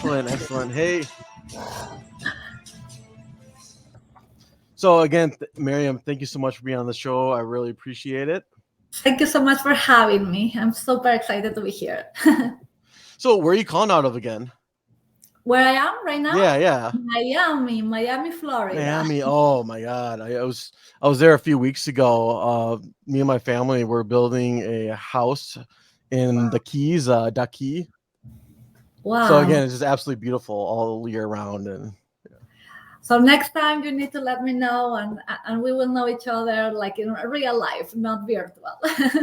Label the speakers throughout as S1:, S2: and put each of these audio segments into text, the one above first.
S1: Excellent, excellent. Hey, so again, Miriam, thank you so much for being on the show. I really appreciate it.
S2: Thank you so much for having me. I'm super excited to be here.
S1: So, where are you calling out of again?
S2: Where I am right now?
S1: Yeah, yeah.
S2: Miami, Florida.
S1: Miami. Oh my God. I was there a few weeks ago. Me and my family were building a house in the Keys, Daki. So
S2: Wow.
S1: again, it's just absolutely beautiful all year round. And
S2: So next time you need to let me know, and we will know each other like in real life, not virtual.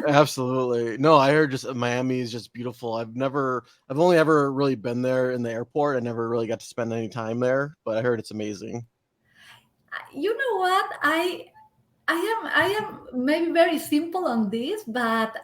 S1: absolutely. No, I heard just Miami is just beautiful. I've only ever really been there in the airport. I never really got to spend any time there, but I heard it's amazing.
S2: You know what? I am maybe very simple on this, but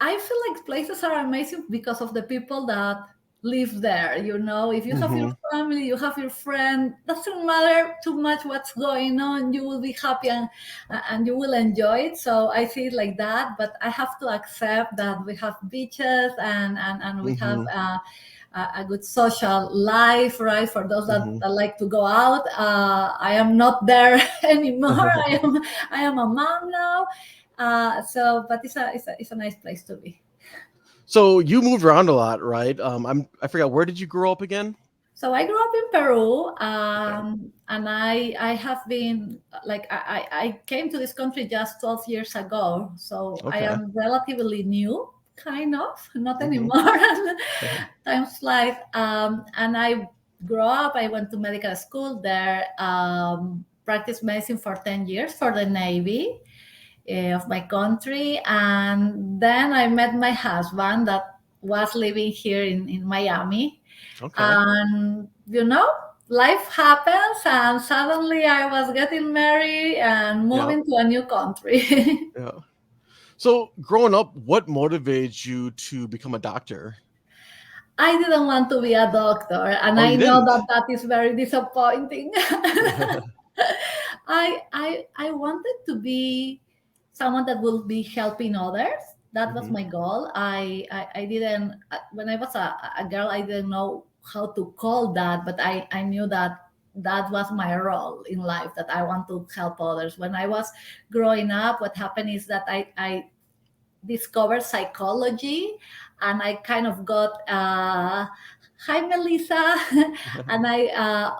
S2: I feel like places are amazing because of the people that live there. If you have your
S1: Hmm.
S2: family, you have your friend, doesn't matter too much what's going on. You will be happy and you will enjoy it. So I see it like that. But I have to accept that we have beaches and we have.
S1: Hmm.
S2: A good social life, right? For those
S1: Hmm.
S2: that like to go out, I am not there anymore. I am a mom now, but it's a nice place to be.
S1: So you moved around a lot, right? I forgot, where did you grow up again?
S2: So I grew up in Peru,
S1: Okay.
S2: and I have been like I came to this country just 12 years ago. So I
S1: Okay.
S2: am relatively new, kind of, not
S1: Hmm.
S2: anymore. Time flies. And I grew up. I went to medical school there. Practiced medicine for 10 years for the Navy of my country, and then I met my husband that was living here in Miami,
S1: Okay.
S2: and life happens, and suddenly I was getting married and
S1: Yeah.
S2: moving to a new country.
S1: Yeah. So growing up, what motivated you to become a doctor?
S2: I didn't want to be a doctor, and
S1: Oh,
S2: I
S1: you
S2: know
S1: didn't?
S2: that is very disappointing. I wanted to be someone that will be helping others. That was
S1: Hmm.
S2: my goal. I didn't when I was a girl, I didn't know how to call that, but I knew that that was my role in life, that I want to help others. When I was growing up, what happened is that I discovered psychology, and I kind of got hi Melissa. And I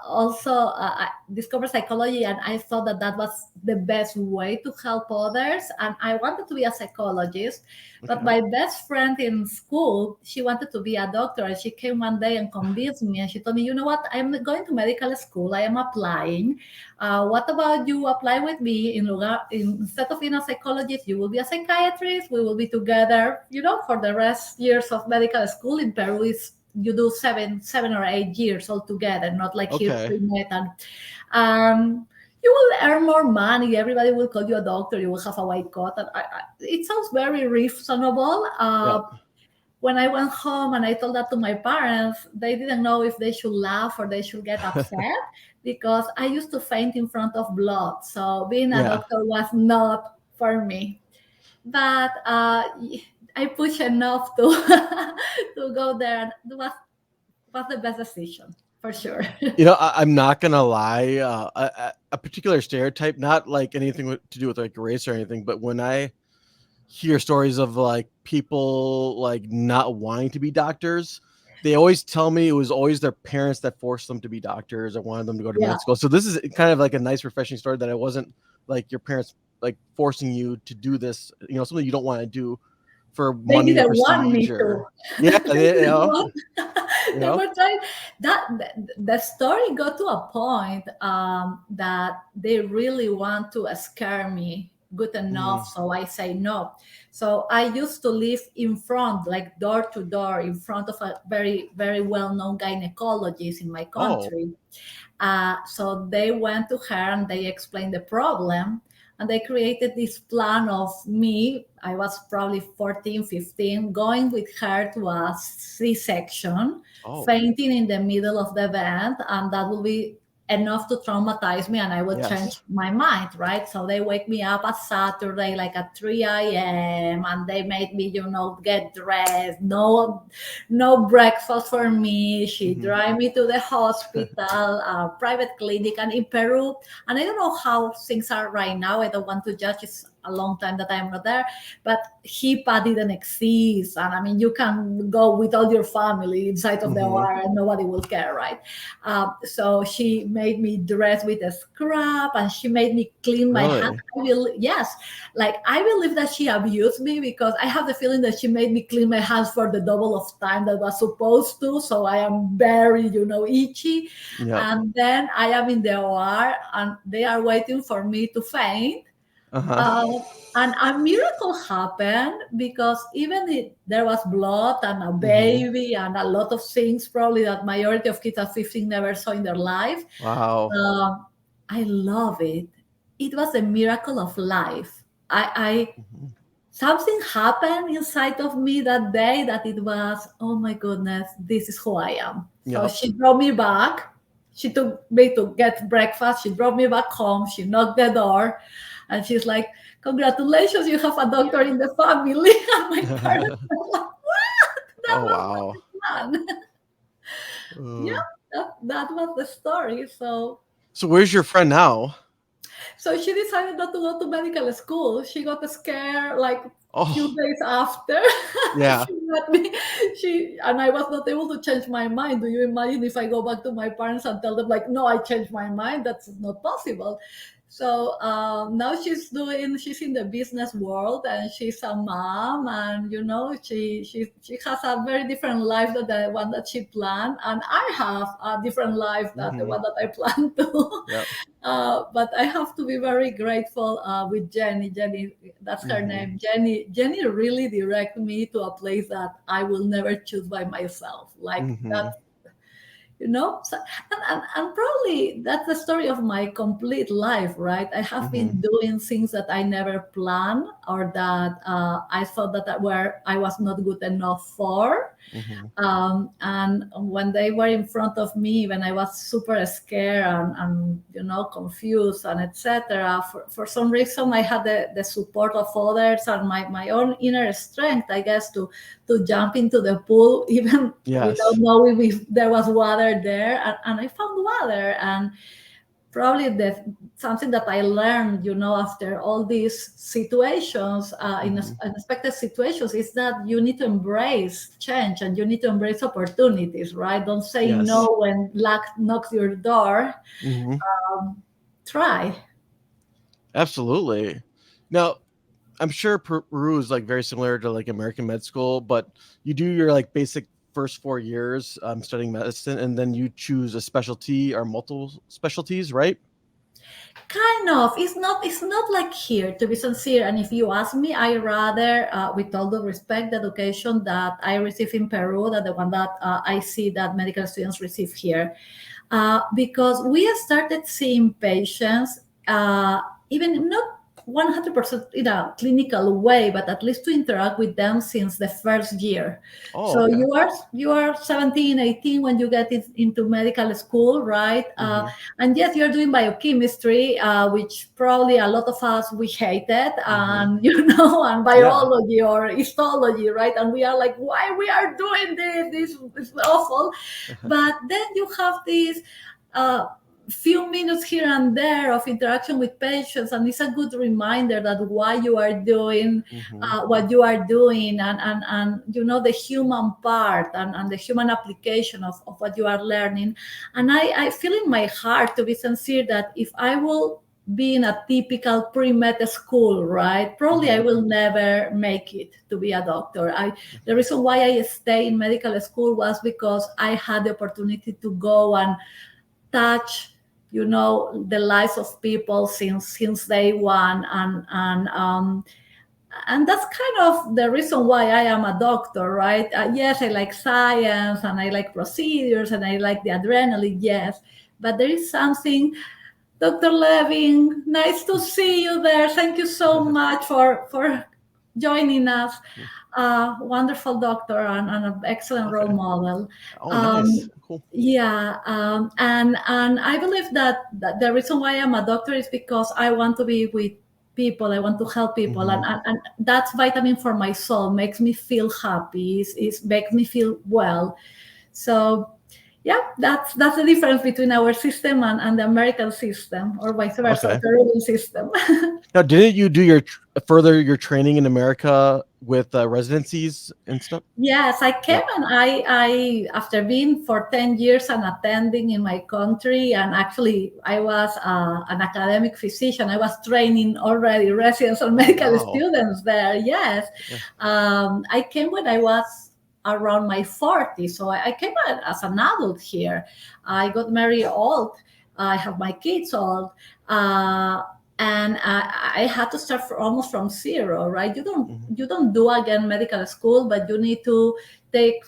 S2: also I discovered psychology, and I thought that that was the best way to help others, and I wanted to be a psychologist. But
S1: Okay.
S2: my best friend in school, she wanted to be a doctor, and she came one day and convinced me, and she told me, you know what, I'm going to medical school, I am applying. What about you apply with me instead of being a psychologist, you will be a psychiatrist. We will be together, for the rest years of medical school in Peru. Is you do 7 or 8 years altogether, not like here
S1: Okay.
S2: pre-med. And you will earn more money. Everybody will call you a doctor. You will have a white coat. And it sounds very reasonable.
S1: Yeah.
S2: When I went home and I told that to my parents, they didn't know if they should laugh or they should get upset, because I used to faint in front of blood. So being a
S1: Yeah.
S2: doctor was not for me. But I pushed enough to to go there. It was the best decision for sure.
S1: I'm not gonna lie. A particular stereotype, not like anything to do with like race or anything, but when I hear stories of like people like not wanting to be doctors, they always tell me it was always their parents that forced them to be doctors or wanted them to go to
S2: Yeah,
S1: med school. So this is kind of like a nice, refreshing story that it wasn't like your parents like forcing you to do this, something you don't want to do for
S2: they
S1: money or
S2: didn't want
S1: prestige
S2: me to.
S1: or yeah,
S2: They didn't want.
S1: you
S2: They
S1: know,
S2: were trying the story got to a point that they really want to scare me good
S1: mm,
S2: enough, so I say no. So I used to live in front, like door to door, in front of a very very well-known gynecologist in my
S1: oh,
S2: country. So they went to her and they explained the problem, and they created this plan of me. I was probably 14, 15, going with her to a C-section,
S1: oh,
S2: fainting in the middle of the event, and that will be enough to traumatize me, and I will
S1: Yes.
S2: change my mind, right? So they wake me up at Saturday, like at 3 a.m., and they made me, get dressed. No breakfast for me. She
S1: Hmm.
S2: drive me to the hospital, private clinic, and in Peru. And I don't know how things are right now. I don't want to judge. It's a long time that I'm not there, but HIPAA didn't exist, and I mean, you can go with all your family inside of the
S1: Hmm.
S2: OR, and nobody will care, right? So she made me dress with a scrub, and she made me clean my hands.
S1: Really?
S2: Yes, like I believe that she abused me, because I have the feeling that she made me clean my hands for the double of time that was supposed to. So I am very, itchy.
S1: Yep.
S2: And then I am in the OR, and they are waiting for me to faint.
S1: Uh-huh.
S2: uh, and a miracle happened, because even if there was blood and a
S1: Hmm.
S2: baby and a lot of things probably that majority of kids at 15 never saw in their life,
S1: Wow.
S2: um, I love it. It was a miracle of life. I
S1: Hmm.
S2: Something happened inside of me that day that it was, oh my goodness, this is who I am. So
S1: Yep.
S2: she brought me back. She took me to get breakfast. She brought me back home. She knocked the door, and she's like, "Congratulations, you have a doctor in the family." And my parents were like, "What? That
S1: Oh,
S2: was not
S1: wow.
S2: the plan." Yeah,
S1: Uh,
S2: that was the story.
S1: so where's your friend now?
S2: So she decided not to go to medical school. She got scared like few
S1: Oh,
S2: days after.
S1: yeah.
S2: She let me. And I was not able to change my mind. Do you imagine if I go back to my parents and tell them like, no, I changed my mind? That's not possible. So now she's in the business world, and she's a mom, and she has a very different life than the one that she planned, and I have a different life than the
S1: Hmm.
S2: one that I planned to.
S1: Yep.
S2: But I have to be very grateful with Jenny. Jenny, that's her
S1: Hmm.
S2: name. Jenny really directed me to a place that I will never choose by myself. Like that,
S1: Hmm.
S2: so, and probably that's the story of my complete life, right? I have
S1: Hmm.
S2: been doing things that I never planned, or that I thought that I was not good enough for.
S1: Hmm.
S2: And when they were in front of me, when I was super scared and confused and etc., for some reason I had the support of others and my own inner strength, I guess, to jump into the pool even without
S1: Yes.
S2: knowing if there was water there, and I found water. And probably something that I learned, after all these situations, in
S1: Hmm.
S2: unexpected situations, is that you need to embrace change, and you need to embrace opportunities, right? Don't say
S1: Yes.
S2: no when luck knocks your door.
S1: Hmm.
S2: Um, Try.
S1: Absolutely. Now, I'm sure Peru is like very similar to like American med school, but you do your like basic first 4 years studying medicine, and then you choose a specialty or multiple specialties, right?
S2: Kind of. It's not like here, to be sincere. And if you ask me, I rather, with all the respect, the education that I receive in Peru than the one that I see that medical students receive here. Because we started seeing patients, even not 100% in a clinical way, but at least to interact with them since the first year.
S1: Oh,
S2: So
S1: okay.
S2: you are 17, 18 when you get into medical school, right?
S1: Hmm.
S2: And yes, you're doing biochemistry, which probably a lot of us we hated,
S1: Hmm.
S2: and and
S1: Yeah.
S2: biology or histology, right? And we are like, why we are doing this? This is awful. But then you have these uh, few minutes here and there of interaction with patients, and it's a good reminder that why you are doing
S1: Hmm.
S2: what you are doing, and the human part, and the human application of what you are learning. And I feel in my heart, to be sincere, that if I will be in a typical pre-med school, right, probably I
S1: Hmm.
S2: will never make it to be a doctor. The reason why I stay in medical school was because I had the opportunity to go and touch, the lives of people since day one, and that's kind of the reason why I am a doctor, right? Yes, I like science, and I like procedures, and I like the adrenaline, yes, but there is something. Dr. Levin, nice to see you there. Thank you so much for joining us.
S1: Mm.
S2: Wonderful doctor and an excellent role
S1: Okay.
S2: model.
S1: Oh, nice.
S2: Um,
S1: Cool.
S2: yeah, and I believe that the reason why I'm a doctor is because I want to be with people. I want to help people,
S1: Hmm.
S2: and that's vitamin for my soul. Makes me feel happy. Is makes me feel well. So yeah, that's the difference between our system and the American system, or vice versa,
S1: Okay.
S2: the Peruvian system.
S1: Now, didn't you do your further your training in America with residencies and stuff?
S2: Yes, I came,
S1: Yeah.
S2: and I after being for 10 years and attending in my country, and actually I was an academic physician. I was training already residents and
S1: Oh,
S2: medical
S1: wow.
S2: students there. Yes,
S1: Yeah.
S2: I came when I was around my 40s, so I came as an adult here. I got married old. I have my kids old. Uh, and I had to start almost from zero, right?
S1: Hmm.
S2: You don't do again medical school, but you need to take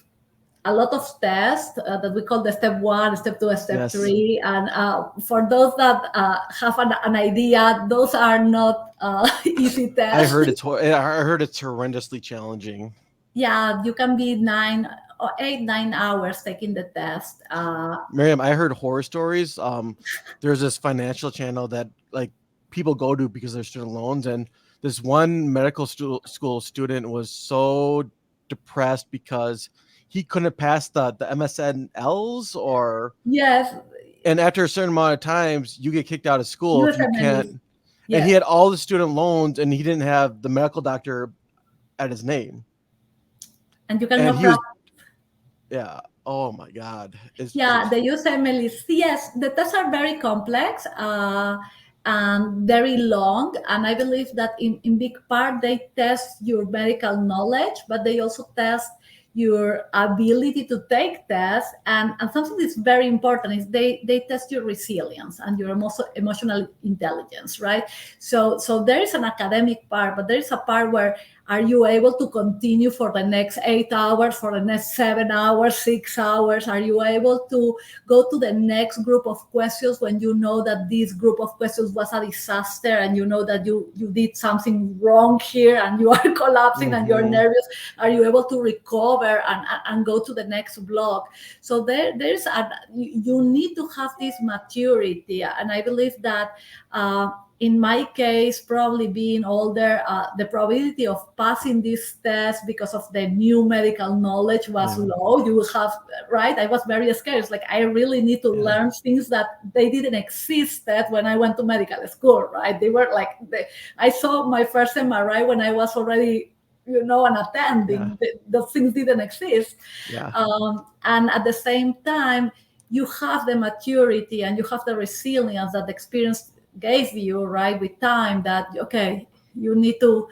S2: a lot of tests that we call the step one, step two, step
S1: Yes.
S2: three. And for those that have an idea, those are not easy
S1: I
S2: tests.
S1: heard I heard it's horrendously challenging.
S2: Yeah, you can be 9 or 8, 9 hours taking the test.
S1: Miriam, I heard horror stories. There's this financial channel that like people go to because they're student loans, and this one medical school student was so depressed because he couldn't pass the MSNLs or
S2: Yes,
S1: and after a certain amount of times you get kicked out of school if you
S2: USMLE.
S1: can't. And he
S2: Yes,
S1: had all the student loans and he didn't have the medical doctor at his name,
S2: and you
S1: and
S2: cannot.
S1: he was yeah. Oh my god,
S2: Yeah, the USMLE. Yes, the tests are very complex and very long. And I believe that in big part they test your medical knowledge, but they also test your ability to take tests. And something that's very important is they test your resilience and your emotional intelligence, right? So there is an academic part, but there is a part where are you able to continue for the next 8 hours, for the next 7 hours, 6 hours? Are you able to go to the next group of questions when you know that this group of questions was a disaster and you know that you did something wrong here and you are collapsing and you're
S1: hmm
S2: nervous? Are you able to recover and go to the next block? So there's you need to have this maturity, and I believe that. In my case, probably being older, the probability of passing this test because of the new medical knowledge was
S1: Yeah.
S2: low. You will have, right? I was very scared. It's like I really need to
S1: Yeah.
S2: learn things that they didn't exist when I went to medical school, right? They were like, I saw my first MRI when I was already, an
S1: Yeah.
S2: attending. Those things didn't exist.
S1: Yeah.
S2: And at the same time, you have the maturity and you have the resilience that the experience gave you, right, with time, that okay, you need to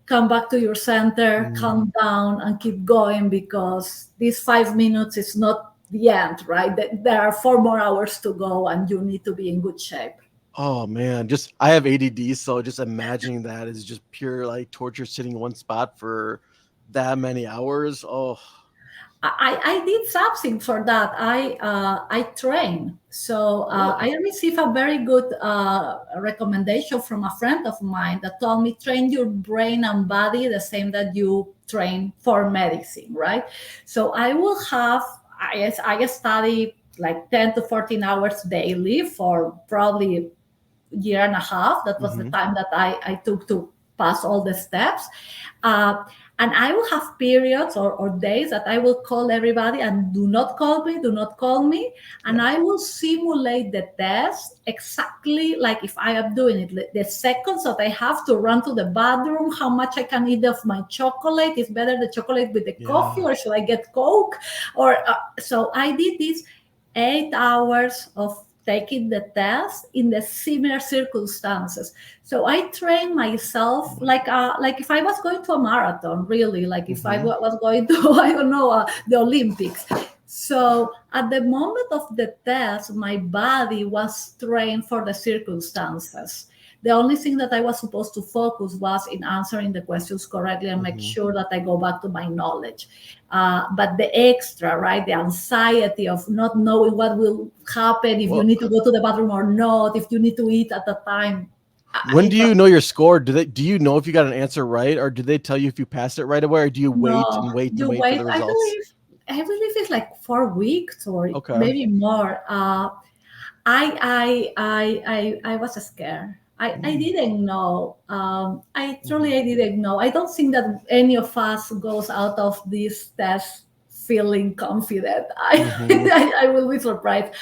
S2: come back to your center,
S1: Mm.
S2: calm down and keep going, because these 5 minutes is not the end, right? There are 4 more hours to go and you need to be in good shape.
S1: Oh man, just I have ADD, so just imagining that is just pure like torture sitting in one spot for that many hours. Oh,
S2: I did something for that. I train, so I
S1: really?
S2: received a very good recommendation from a friend of mine that told me train your brain and body the same that you train for medicine, right? So I will have I study like 10 to 14 hours daily for probably year and a half. That was the
S1: Hmm.
S2: time that I took to pass all the steps. Uh, and I will have periods or days that I will call everybody and do not call me, do not call me. And
S1: Yeah.
S2: I will simulate the test exactly like if I am doing it. The seconds that I have to run to the bathroom, how much I can eat of my chocolate. Is better the chocolate with the coffee,
S1: Yeah.
S2: or should I get Coke? Or so I did this 8 hours of taking the test in the similar circumstances. So I train
S1: Oh
S2: myself
S1: my
S2: like if I was going to a marathon, really, like if I
S1: god.
S2: was going to I don't know the Olympics. So at the moment of the test, my body was trained for the circumstances. The only thing that I was supposed to focus was in answering the questions correctly and make
S1: Hmm.
S2: sure that I go back to my knowledge. But the extra, right, the anxiety of not knowing what will happen, if you
S1: Well,
S2: need to go to the bathroom or not, if you need to eat at the time,
S1: When
S2: I
S1: do you know your score? Do you know if you got an answer right, or do they tell you if you passed it right away, or do you wait
S2: No,
S1: and wait and
S2: you
S1: wait for
S2: wait.
S1: the results?
S2: I believe it's like 4 weeks or
S1: Okay.
S2: maybe more. I was scared. I
S1: Mm.
S2: didn't know.
S1: Mhm.
S2: I didn't know. I don't think that any of us goes out of this test feeling confident.
S1: Mhm.
S2: I will be surprised.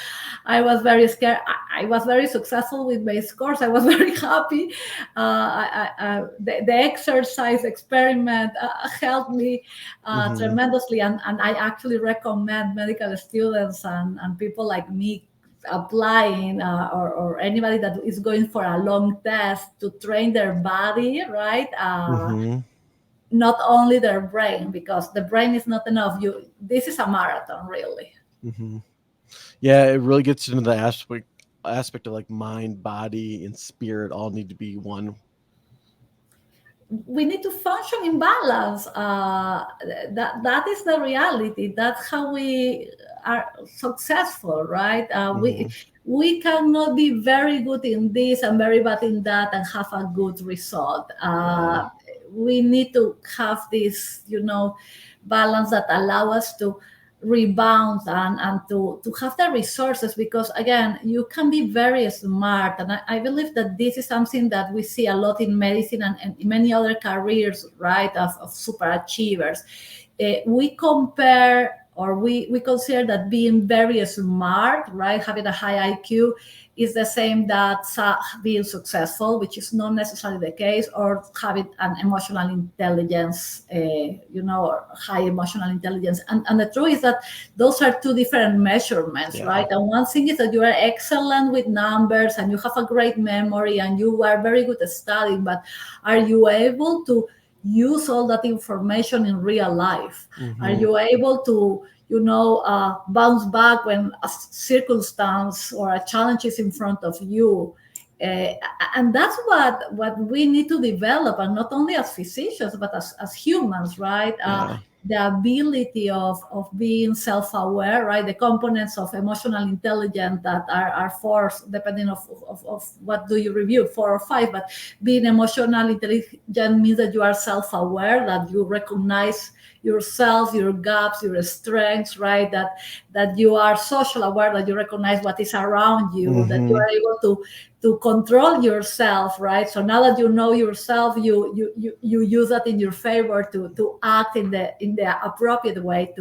S2: I was very scared. I was very successful with my scores. I was very happy. The exercise experiment helped me
S1: Mhm.
S2: tremendously, and I actually recommend medical students and people like me applying or anybody that is going for a long test to train their body, right?
S1: Mhm.
S2: Not only their brain, because the brain is not enough. This is a marathon, really.
S1: Mhm. Yeah, it really gets into the aspect of like mind, body, and spirit all need to be one.
S2: We need to function in balance. That is the reality. That's how we are successful, right?
S1: Mhm.
S2: We cannot be very good in this and very bad in that and have a good result.
S1: Yeah.
S2: We need to have this, balance that allow us to rebound and to have the resources, because again, you can be very smart, and I believe that this is something that we see a lot in medicine and in many other careers, right, of super achievers. We compare, or we consider that being very smart, right, having a high IQ is the same that being successful, which is not necessarily the case, or having an emotional intelligence, or high emotional intelligence. And the truth is that those are two different measurements,
S1: Yeah.
S2: right? And one thing is that you are excellent with numbers and you have a great memory and you are very good at studying, but are you able to use all that information in real life? Are
S1: Mhm.
S2: you able to bounce back when a circumstance or a challenge is in front of you? uh, and that's what we need to develop, and not only as physicians but as humans, right?
S1: Yeah.
S2: The ability of being self-aware, right? The components of emotional intelligence that are four, depending of what do you review, 4 or 5, but being emotional intelligent means that you are self-aware, that you recognize yourself, your gaps, your strengths, right? That you are social aware, that you recognize what is around you, that you
S1: Mhm.
S2: are able to control yourself, right? So now that you know yourself, you use that in your favor to act in the appropriate way,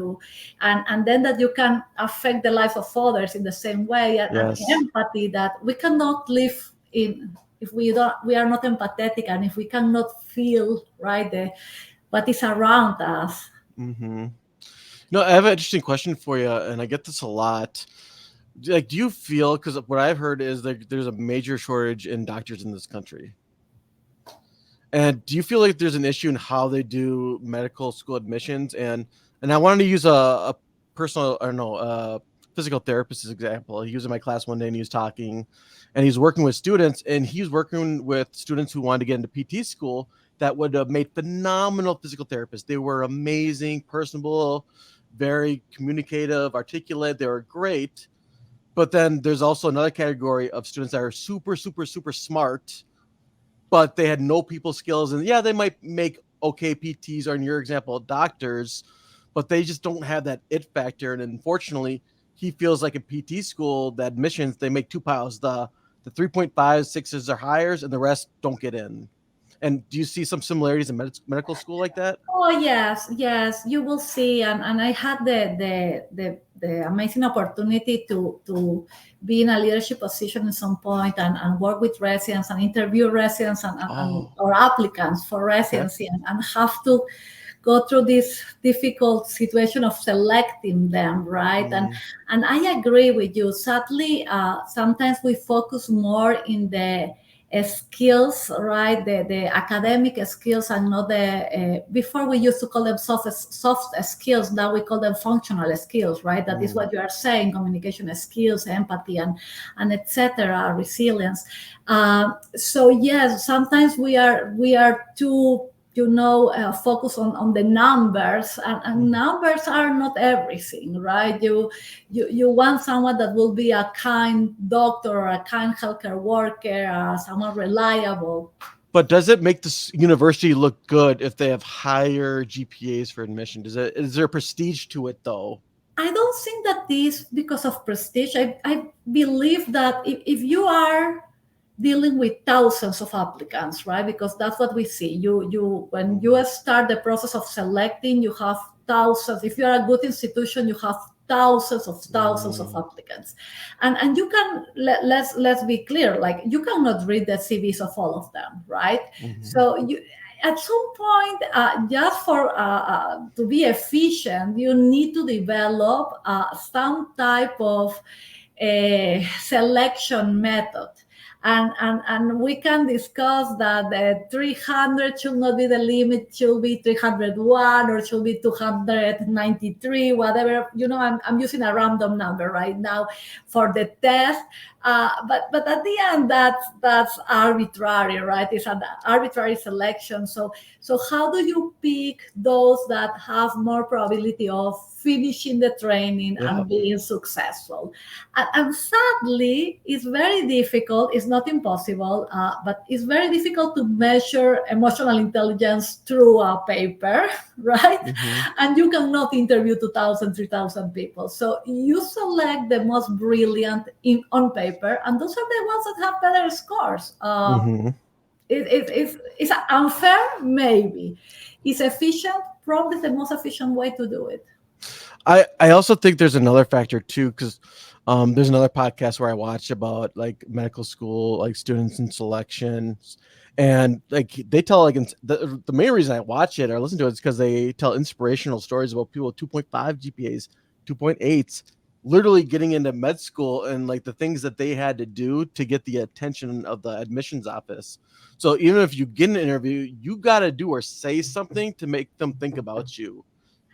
S2: and then that you can affect the life of others in the same way, and
S1: Yes.
S2: empathy, that we cannot live in if we are not empathetic, and if we cannot feel, right, what is around us.
S1: Mhm. No, I have an interesting question for you, and I get this a lot. Like, do you feel, because what I've heard is that there's a major shortage in doctors in this country, and do you feel like there's an issue in how they do medical school admissions? And I wanted to use a personal, or no, physical therapist as example. He was in my class one day and he was talking, and he's working with students, and he's working with students who wanted to get into PT school that would have made phenomenal physical therapists. They were amazing, personable, very communicative, articulate. They were great. But then there's also another category of students that are super, super, super smart, but they had no people skills. And yeah, they might make okay PTs, or in your example, doctors, but they just don't have that it factor. And unfortunately, he feels like in PT school, the admissions, they make two piles. The 3.5, sixes are hires, and the rest don't get in. And do you see some similarities in medical school like that?
S2: Oh yes, yes, you will see, and I had the amazing opportunity to be in a leadership position at some point, and work with residents and interview residents and
S1: Oh,
S2: or applicants for
S1: okay.
S2: residency, and have to go through this difficult situation of selecting them, right?
S1: Mm,
S2: And I agree with you. Sadly, sometimes we focus more in the skills, right? The academic skills, and not the before we used to call them soft skills. Now we call them functional skills, right? That is
S1: mm,
S2: what you are saying: communication skills, empathy, and etc. Resilience. So yes, sometimes we are too focus on the numbers, and
S1: Mhm.
S2: numbers are not everything, right? You want someone that will be a kind doctor or a kind healthcare worker, someone reliable.
S1: But does it make this university look good if they have higher GPAs for admission? Is there prestige to it though?
S2: I don't think that this because of prestige. I believe that if you are dealing with thousands of applicants, right? Because that's what we see. You when you
S1: Mhm.
S2: start the process of selecting, you have thousands. If you're a good institution, you have thousands of
S1: Mm,
S2: applicants, and you can let's be clear. Like, you cannot read the CVs of all of them, right?
S1: mhm,
S2: So you at some point, just for to be efficient, you need to develop some type of selection method. And we can discuss that the 300 should not be the limit, should be 301 or should be 293, whatever. I'm using a random number right now for the test. But at the end, that's arbitrary, right? It's an arbitrary selection. So how do you pick those that have more probability of finishing the training
S1: yep.
S2: and being successful? And sadly, it's very difficult. It's not impossible, but it's very difficult to measure emotional intelligence through a paper, right?
S1: Mhm,
S2: And you cannot interview 2,000, 3,000 people. So you select the most brilliant on paper, and those are the ones that have better scores.
S1: mhm.
S2: It's unfair, maybe. It's efficient, probably the most efficient way to do it.
S1: I also think there's another factor too, because there's another podcast where I watch about like medical school, like students and selections, and like they tell like the main reason I watch it or listen to it is because they tell inspirational stories about people with 2.5 GPAs, 2.8s, literally getting into med school and like the things that they had to do to get the attention of the admissions office. So even if you get an interview, you got to do or say something to make them think about you,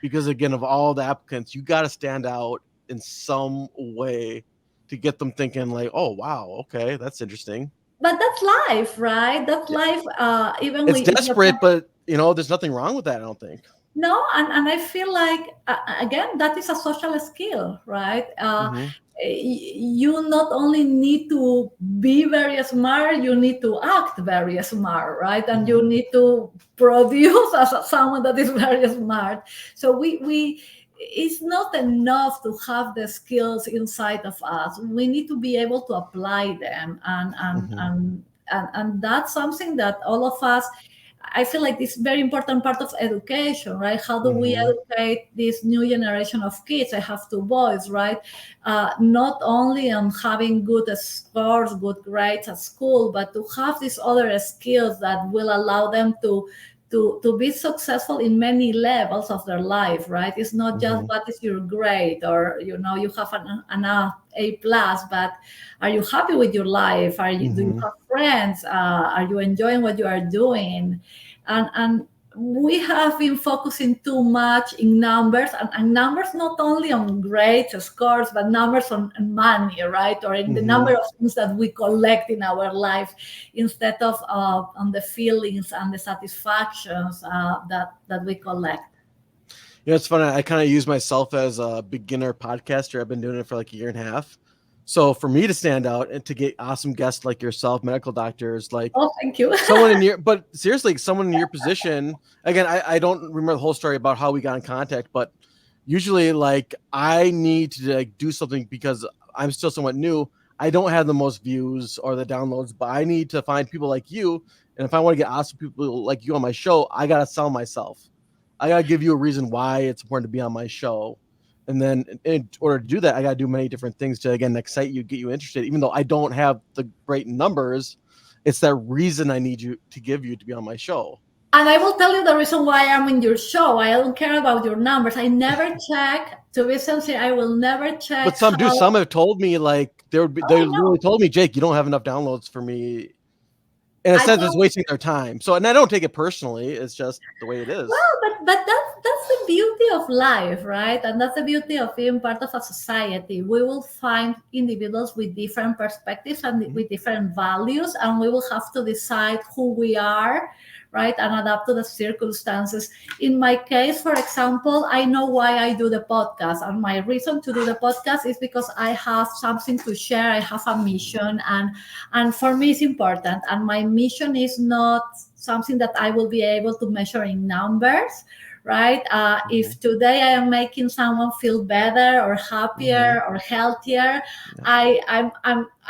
S1: because again, of all the applicants, you got to stand out in some way to get them thinking like, oh wow, okay, that's interesting.
S2: But that's life, right? That's
S1: Yeah,
S2: life. Even
S1: it's
S2: if you're
S1: desperate, but there's nothing wrong with that, I don't think.
S2: no, and I feel like, again, that is a social skill, right?
S1: Hmm.
S2: You not only need to be very smart, you need to act very smart, right? And
S1: Hmm.
S2: you need to produce as someone that is very smart. So we it's not enough to have the skills inside of us. We need to be able to apply them,
S1: Hmm.
S2: and that's something that all of us, I feel like this very important part of education, right? How do we
S1: Hmm.
S2: educate this new generation of kids? I have two boys, right? Not only on having good scores, good grades at school, but to have these other skills that will allow them to be successful in many levels of their life, right? It's not just
S1: Hmm.
S2: what is your grade, or you have an A plus, but are you happy with your life? Do you
S1: Hmm.
S2: have friends? Are you enjoying what you are doing? And we have been focusing too much in numbers, and numbers not only on grades, scores, but numbers on money, right? Or in the number
S1: Hmm.
S2: of things that we collect in our life, instead of on the feelings and the satisfactions that we collect.
S1: It's funny. I kind of use myself as a beginner podcaster. I've been doing it for like a year and a half. So for me to stand out and to get awesome guests like yourself, medical doctors, like
S2: Oh, thank you.
S1: someone in your, but seriously, someone in your position, again, I don't remember the whole story about how we got in contact, but usually like I need to like do something because I'm still somewhat new. I don't have the most views or the downloads, but I need to find people like you. And if I want to get awesome people like you on my show, I got to sell myself. I got to give you a reason why it's important to be on my show. And then in order to do that, I got to do many different things to, again, excite you, get you interested. Even though I don't have the great numbers, it's that reason I need you to give you to be on my show.
S2: And I will tell you the reason why I'm in your show. I don't care about your numbers. I never check. To be sincere, I will never check
S1: But some do.
S2: how.
S1: Some have told me like
S2: Oh,
S1: they
S2: I
S1: literally
S2: know.
S1: told me, Jake, you don't have enough downloads for me. In a
S2: I
S1: sense, it's
S2: don't.
S1: wasting their time. So, and I don't take it personally. It's just the way it is.
S2: Well, but that's the beauty of life, right? And that's the beauty of being part of a society. We will find individuals with different perspectives and
S1: Mhm.
S2: with different values, and we will have to decide who we are, right? And adapt to the circumstances. In my case, for example, I know why I do the podcast. And my reason to do the podcast is because I have something to share. I have a mission, and for me it's important. And my mission is not something that I will be able to measure in numbers, right?
S1: Mhm.
S2: If today I am making someone feel better or
S1: Mhm.
S2: happier or healthier,
S1: Yeah.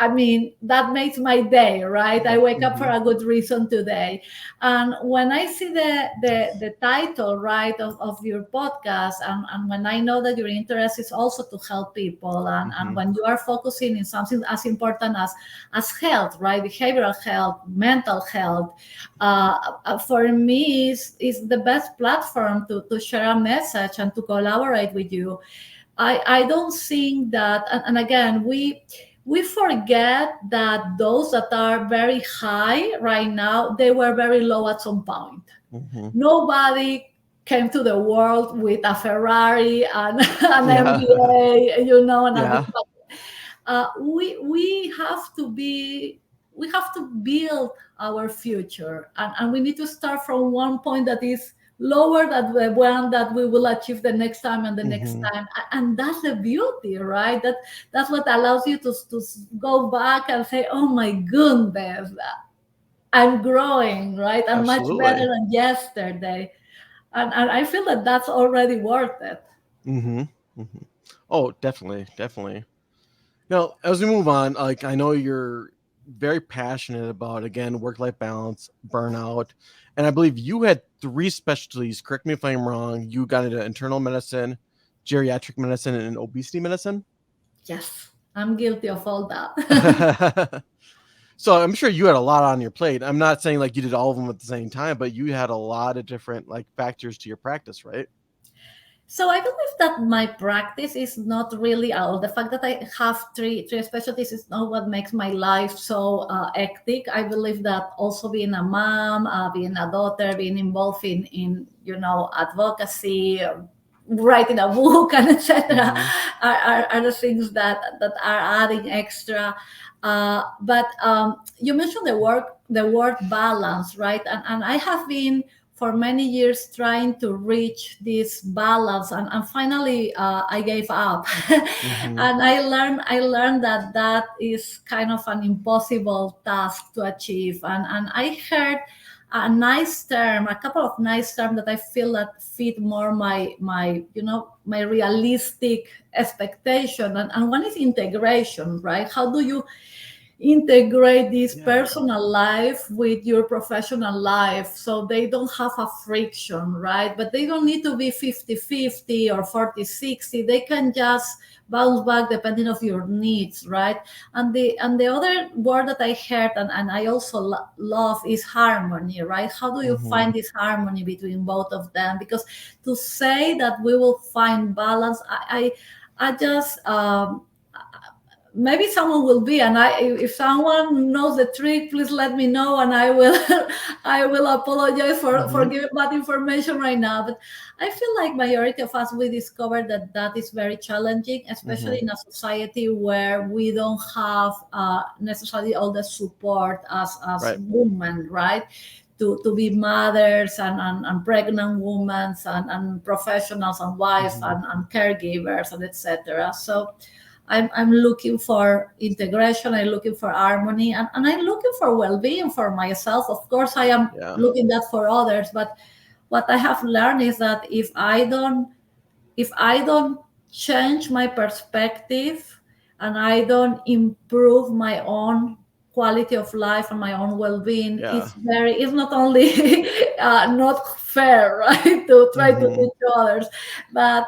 S2: I mean, that makes my day, right? I
S1: Yeah.
S2: wake up for
S1: Mhm.
S2: a good reason today. And when I see the title, right, of your podcast, and when I know that your interest is also to help people, and
S1: Mhm.
S2: when you are focusing in something as important as health, right, behavioral health, mental health, for me is the best platform to share a message and to collaborate with you. I don't think that, and again, we forget that those that are very high right now, they were very low at some point.
S1: Mhm.
S2: Nobody came to the world with a Ferrari and an
S1: Yeah.
S2: MBA, and a
S1: Yeah.
S2: big, we have to be, we have to build our future, and we need to start from one point that is lower than the one that we will achieve the next time and the next
S1: Mhm.
S2: time. And that's the beauty, right? That's what allows you to go back and say, oh my goodness, I'm growing, right? I'm much better
S1: Absolutely.
S2: than yesterday. And I feel that that's already worth it.
S1: Mhm. Mhm. Oh, definitely, definitely. Now, as we move on, like I know you're very passionate about again work-life balance, burnout, and I believe you had three specialties. Correct me if I'm wrong. You got into internal medicine, geriatric medicine, and obesity medicine.
S2: Yes, I'm guilty of all that.
S1: So I'm sure you had a lot on your plate. I'm not saying like you did all of them at the same time, but you had a lot of different like factors to your practice, right?
S2: So I believe that my practice is not really all. The fact that I have three specialties is not what makes my life so hectic. I believe that also being a mom, being a daughter, being involved in advocacy, writing a book, and etc.
S1: Mhm.
S2: Are the things that are adding extra. But you mentioned the word balance, right? And I have been for many years trying to reach this balance, and finally I gave up.
S1: Mhm.
S2: And I learned that is kind of an impossible task to achieve. And I heard a couple of nice terms that I feel that fit more my realistic expectation. And one is integration, right? How do you integrate this
S1: Yeah.
S2: personal life with your professional life so they don't have a friction, right? But they don't need to be 50-50 or 40-60. They can just bounce back depending of your needs, right? And the other word that I heard, and I also love, is harmony, right? How do you
S1: Mhm.
S2: find this harmony between both of them? Because to say that we will find balance, I just maybe someone will be, and if someone knows the trick, please let me know, and I will I will apologize for
S1: Mhm.
S2: giving bad information right now. But I feel like majority of us, we discovered that is very challenging, especially
S1: Mhm.
S2: in a society where we don't have necessarily all the support as
S1: Right.
S2: women, right? To be mothers and pregnant women and professionals and wives
S1: Mhm.
S2: and caregivers and etc. So I'm looking for integration, I'm looking for harmony, and I'm looking for well-being for myself. Of course, I am
S1: Yeah.
S2: looking that for others, but what I have learned is that if I don't change my perspective and I don't improve my own quality of life and my own well-being,
S1: Yeah.
S2: it's not only not fair, right, to try to
S1: Mhm.
S2: teach others, but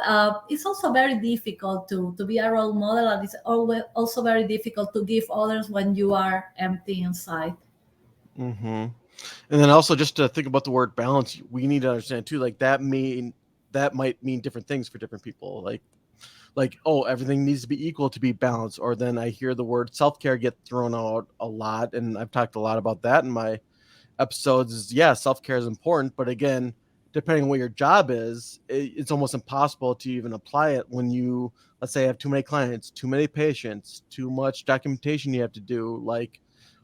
S2: it's also very difficult to be a role model, and it's always also very difficult to give others when you are empty inside.
S1: Mhm. And then also just to think about the word balance, we need to understand too, like that might mean different things for different people. Like, oh, everything needs to be equal to be balanced. Or then I hear the word self-care get thrown out a lot. And I've talked a lot about that in my episodes is yeah, self-care is important, but again, depending on what your job is, it's almost impossible to even apply it when you, let's say, have too many clients, too many patients, too much documentation you have to do. Like,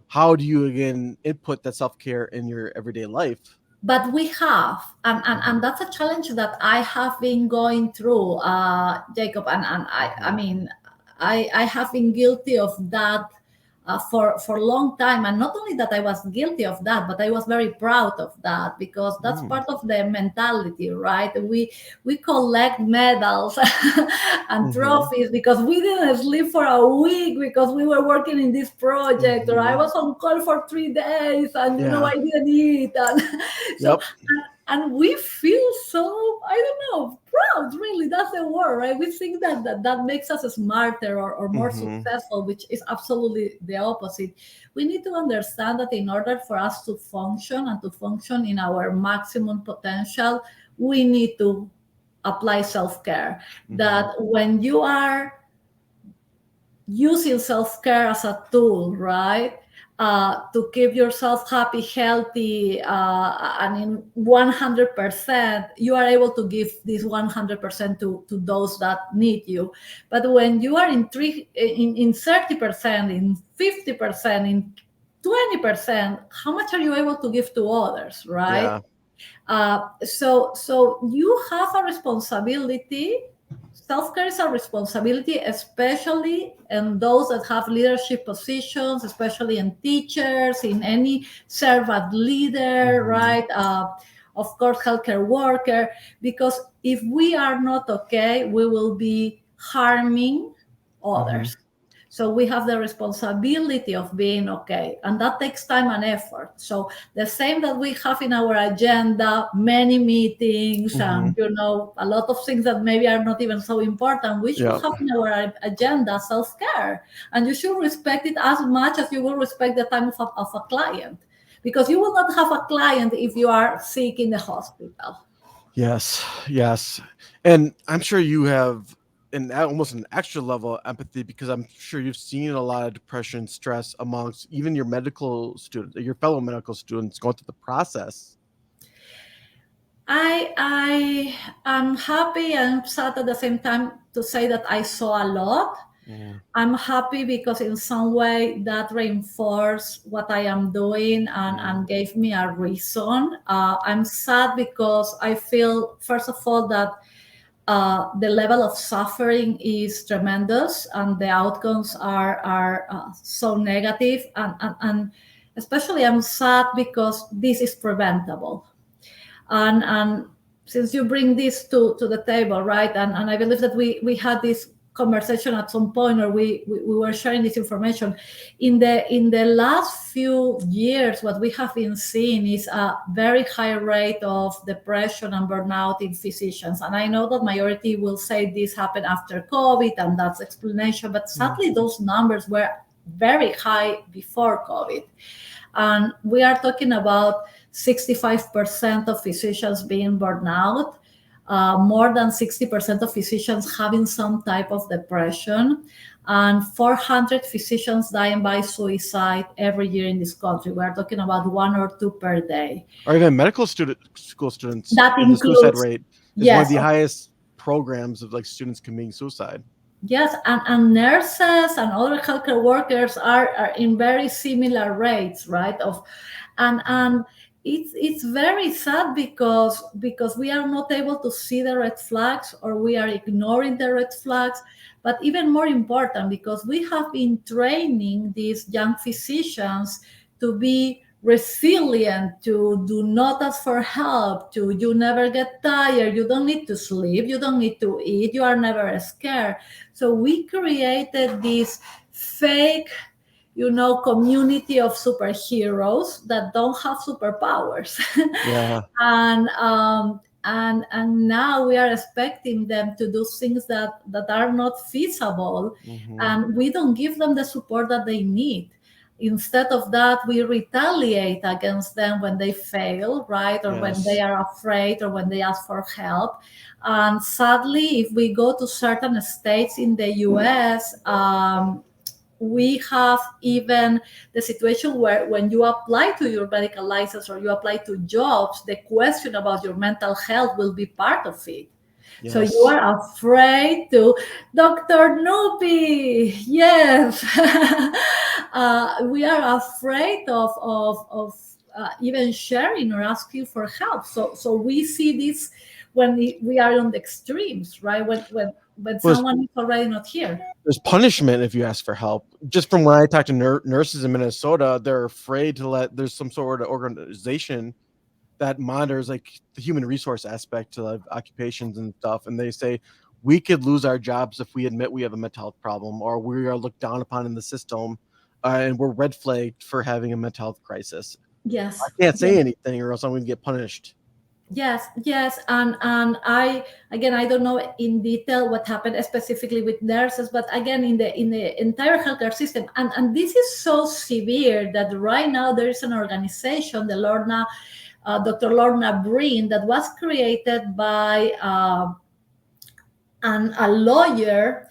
S1: how do you again input that self care in your everyday life?
S2: But we have, and
S1: Hmm.
S2: that's a challenge that I have been going through, Jacob, and I
S1: Hmm.
S2: mean, I have been guilty of that for a long time. And not only that I was guilty of that, but I was very proud of that, because that's
S1: Mm.
S2: part of the mentality, right? We collect medals and
S1: Hmm.
S2: trophies because we didn't sleep for a week because we were working in this project, or I
S1: Hmm.
S2: was on call for 3 days and
S1: Yeah.
S2: I didn't eat. And so,
S1: Yep.
S2: and we feel so, I don't know, proud, really. That's the word, right? We think that makes us smarter, or more
S1: Hmm.
S2: successful, which is absolutely the opposite. We need to understand that in order for us to function, and to function in our maximum potential, we need to apply self-care.
S1: Hmm.
S2: That when you are using self-care as a tool, right, to keep yourself happy, healthy, and in 100%, you are able to give this 100% to those that need you. But when you are in 30%, in 50%, in 20%, how much are you able to give to others, right?
S1: Yeah.
S2: So you have a responsibility. Self-care is a responsibility, especially in those that have leadership positions, especially in teachers, in any servant leader,
S1: Hmm.
S2: right? Of course, healthcare worker, because if we are not okay, we will be harming
S1: Hmm.
S2: others. So we have the responsibility of being okay, and that takes time and effort. So the same that we have in our agenda, many meetings,
S1: Hmm.
S2: and a lot of things that maybe are not even so important, we should
S1: Yep.
S2: have in our agenda self-care, and you should respect it as much as you will respect the time of a client, because you will not have a client if you are sick in the hospital.
S1: Yes, yes. And I'm sure you have almost an extra level of empathy because I'm sure you've seen a lot of depression, stress amongst even your medical students, your fellow medical students going through the process.
S2: I am happy and sad at the same time to say that I saw a lot.
S1: Mm,
S2: I'm happy because in some way that reinforced what I am doing,
S1: mm,
S2: and gave me a reason. I'm sad because I feel, first of all, that the level of suffering is tremendous, and the outcomes are so negative. And especially, I'm sad because this is preventable. And since you bring this to the table, right, and I believe that we had this conversation at some point, or we were sharing this information in the last few years. What we have been seeing is a very high rate of depression and burnout in physicians, and I know that majority will say this happened after COVID, and that's explanation, but
S1: mm,
S2: sadly those numbers were very high before COVID. And we are talking about 65% of physicians being burned out, more than 60% of physicians having some type of depression, and 400 physicians dying by suicide every year in this country. We are talking about one or two per day.
S1: or even medical school students,
S2: That
S1: the suicide
S2: includes,
S1: rate is one of
S2: yes,
S1: the highest programs of like students committing suicide.
S2: yes, and nurses and other healthcare workers are in very similar rates, right? And it's very sad because we are not able to see the red flags, or we are ignoring the red flags. But even more important, because we have been training these young physicians to be resilient, to do not ask for help, to you never get tired, you don't need to sleep, you don't need to eat, you are never scared. So we created this fake, community of superheroes that don't have superpowers.
S1: Yeah.
S2: And now we are expecting them to do things that are not feasible,
S1: Hmm.
S2: and we don't give them the support that they need. Instead of that, we retaliate against them when they fail, right, or when they
S1: Yes.
S2: are afraid, or when they ask for help. And sadly, if we go to certain states in the US, we have even the situation where when you apply to your medical license or you apply to jobs, the question about your mental health will be part of it. So you
S1: Yes.
S2: are afraid to, Dr. Nupi, yes. We are afraid of even sharing or asking for help. So we see this when we are on the extremes, right? When
S1: There's
S2: someone is already not here.
S1: there's punishment if you ask for help. Just from when I talk to nurses in Minnesota, they're afraid to let. There's some sort of organization that monitors like the human resource aspect to like, occupations and stuff, and they say we could lose our jobs if we admit we have a mental health problem or we are looked down upon in the system, and we're red flagged for having a mental health crisis. I
S2: Yes.
S1: can't say anything or else I'm going to get punished.
S2: Yes, yes, and I, again, I don't know in detail what happened specifically with nurses, but again in the entire healthcare system, and this is so severe that right now there is an organization, the Lorna, Dr. Lorna Breen, that was created by a lawyer,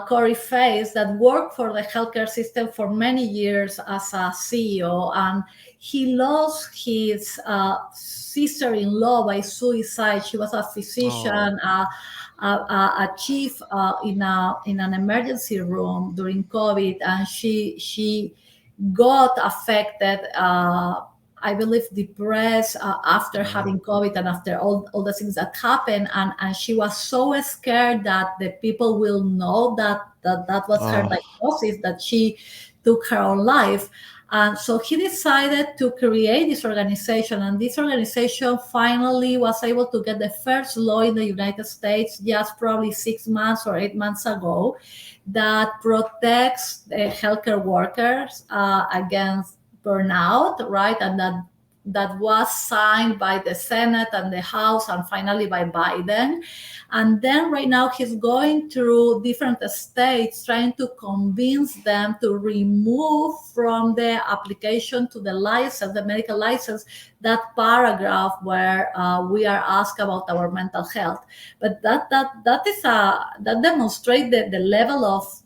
S2: Corey Faith, that worked for the healthcare system for many years as a CEO, and he lost his sister-in-law by suicide. She was a physician,
S1: Oh,
S2: a chief in an emergency room during COVID, and she got affected. I believe depressed after
S1: yeah.
S2: having COVID and after all the things that happened. And she was so scared that the people will know that was her
S1: Oh,
S2: diagnosis, that she took her own life. And so he decided to create this organization. And this organization finally was able to get the first law in the United States just probably 6 months or 8 months ago that protects the healthcare workers against burnout, right? And that was signed by the Senate and the House and finally by Biden. And then right now he's going through different states trying to convince them to remove from the application to the license, the medical license, that paragraph where we are asked about our mental health. But that demonstrates the level of,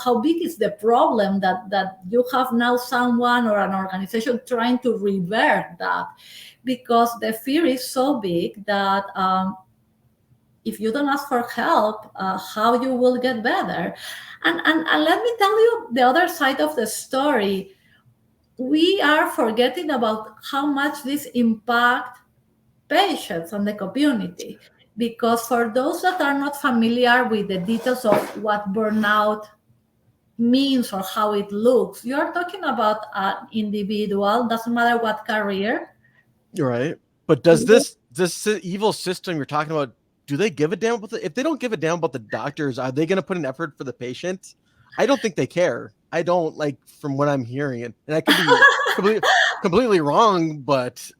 S2: how big is the problem, that you have now someone or an organization trying to revert that, because the fear is so big that if you don't ask for help, how you will get better. And let me tell you the other side of the story. We are forgetting about how much this impact patients and the community, because for those that are not familiar with the details of what burnout means or how it looks, you're talking about an individual, doesn't matter what career.
S1: you're right. But does this evil system you're talking about? Do they give a damn about if they don't give a damn about the doctors? Are they going to put an effort for the patient? I don't think they care. I don't like from what I'm hearing, and I could be completely completely wrong, but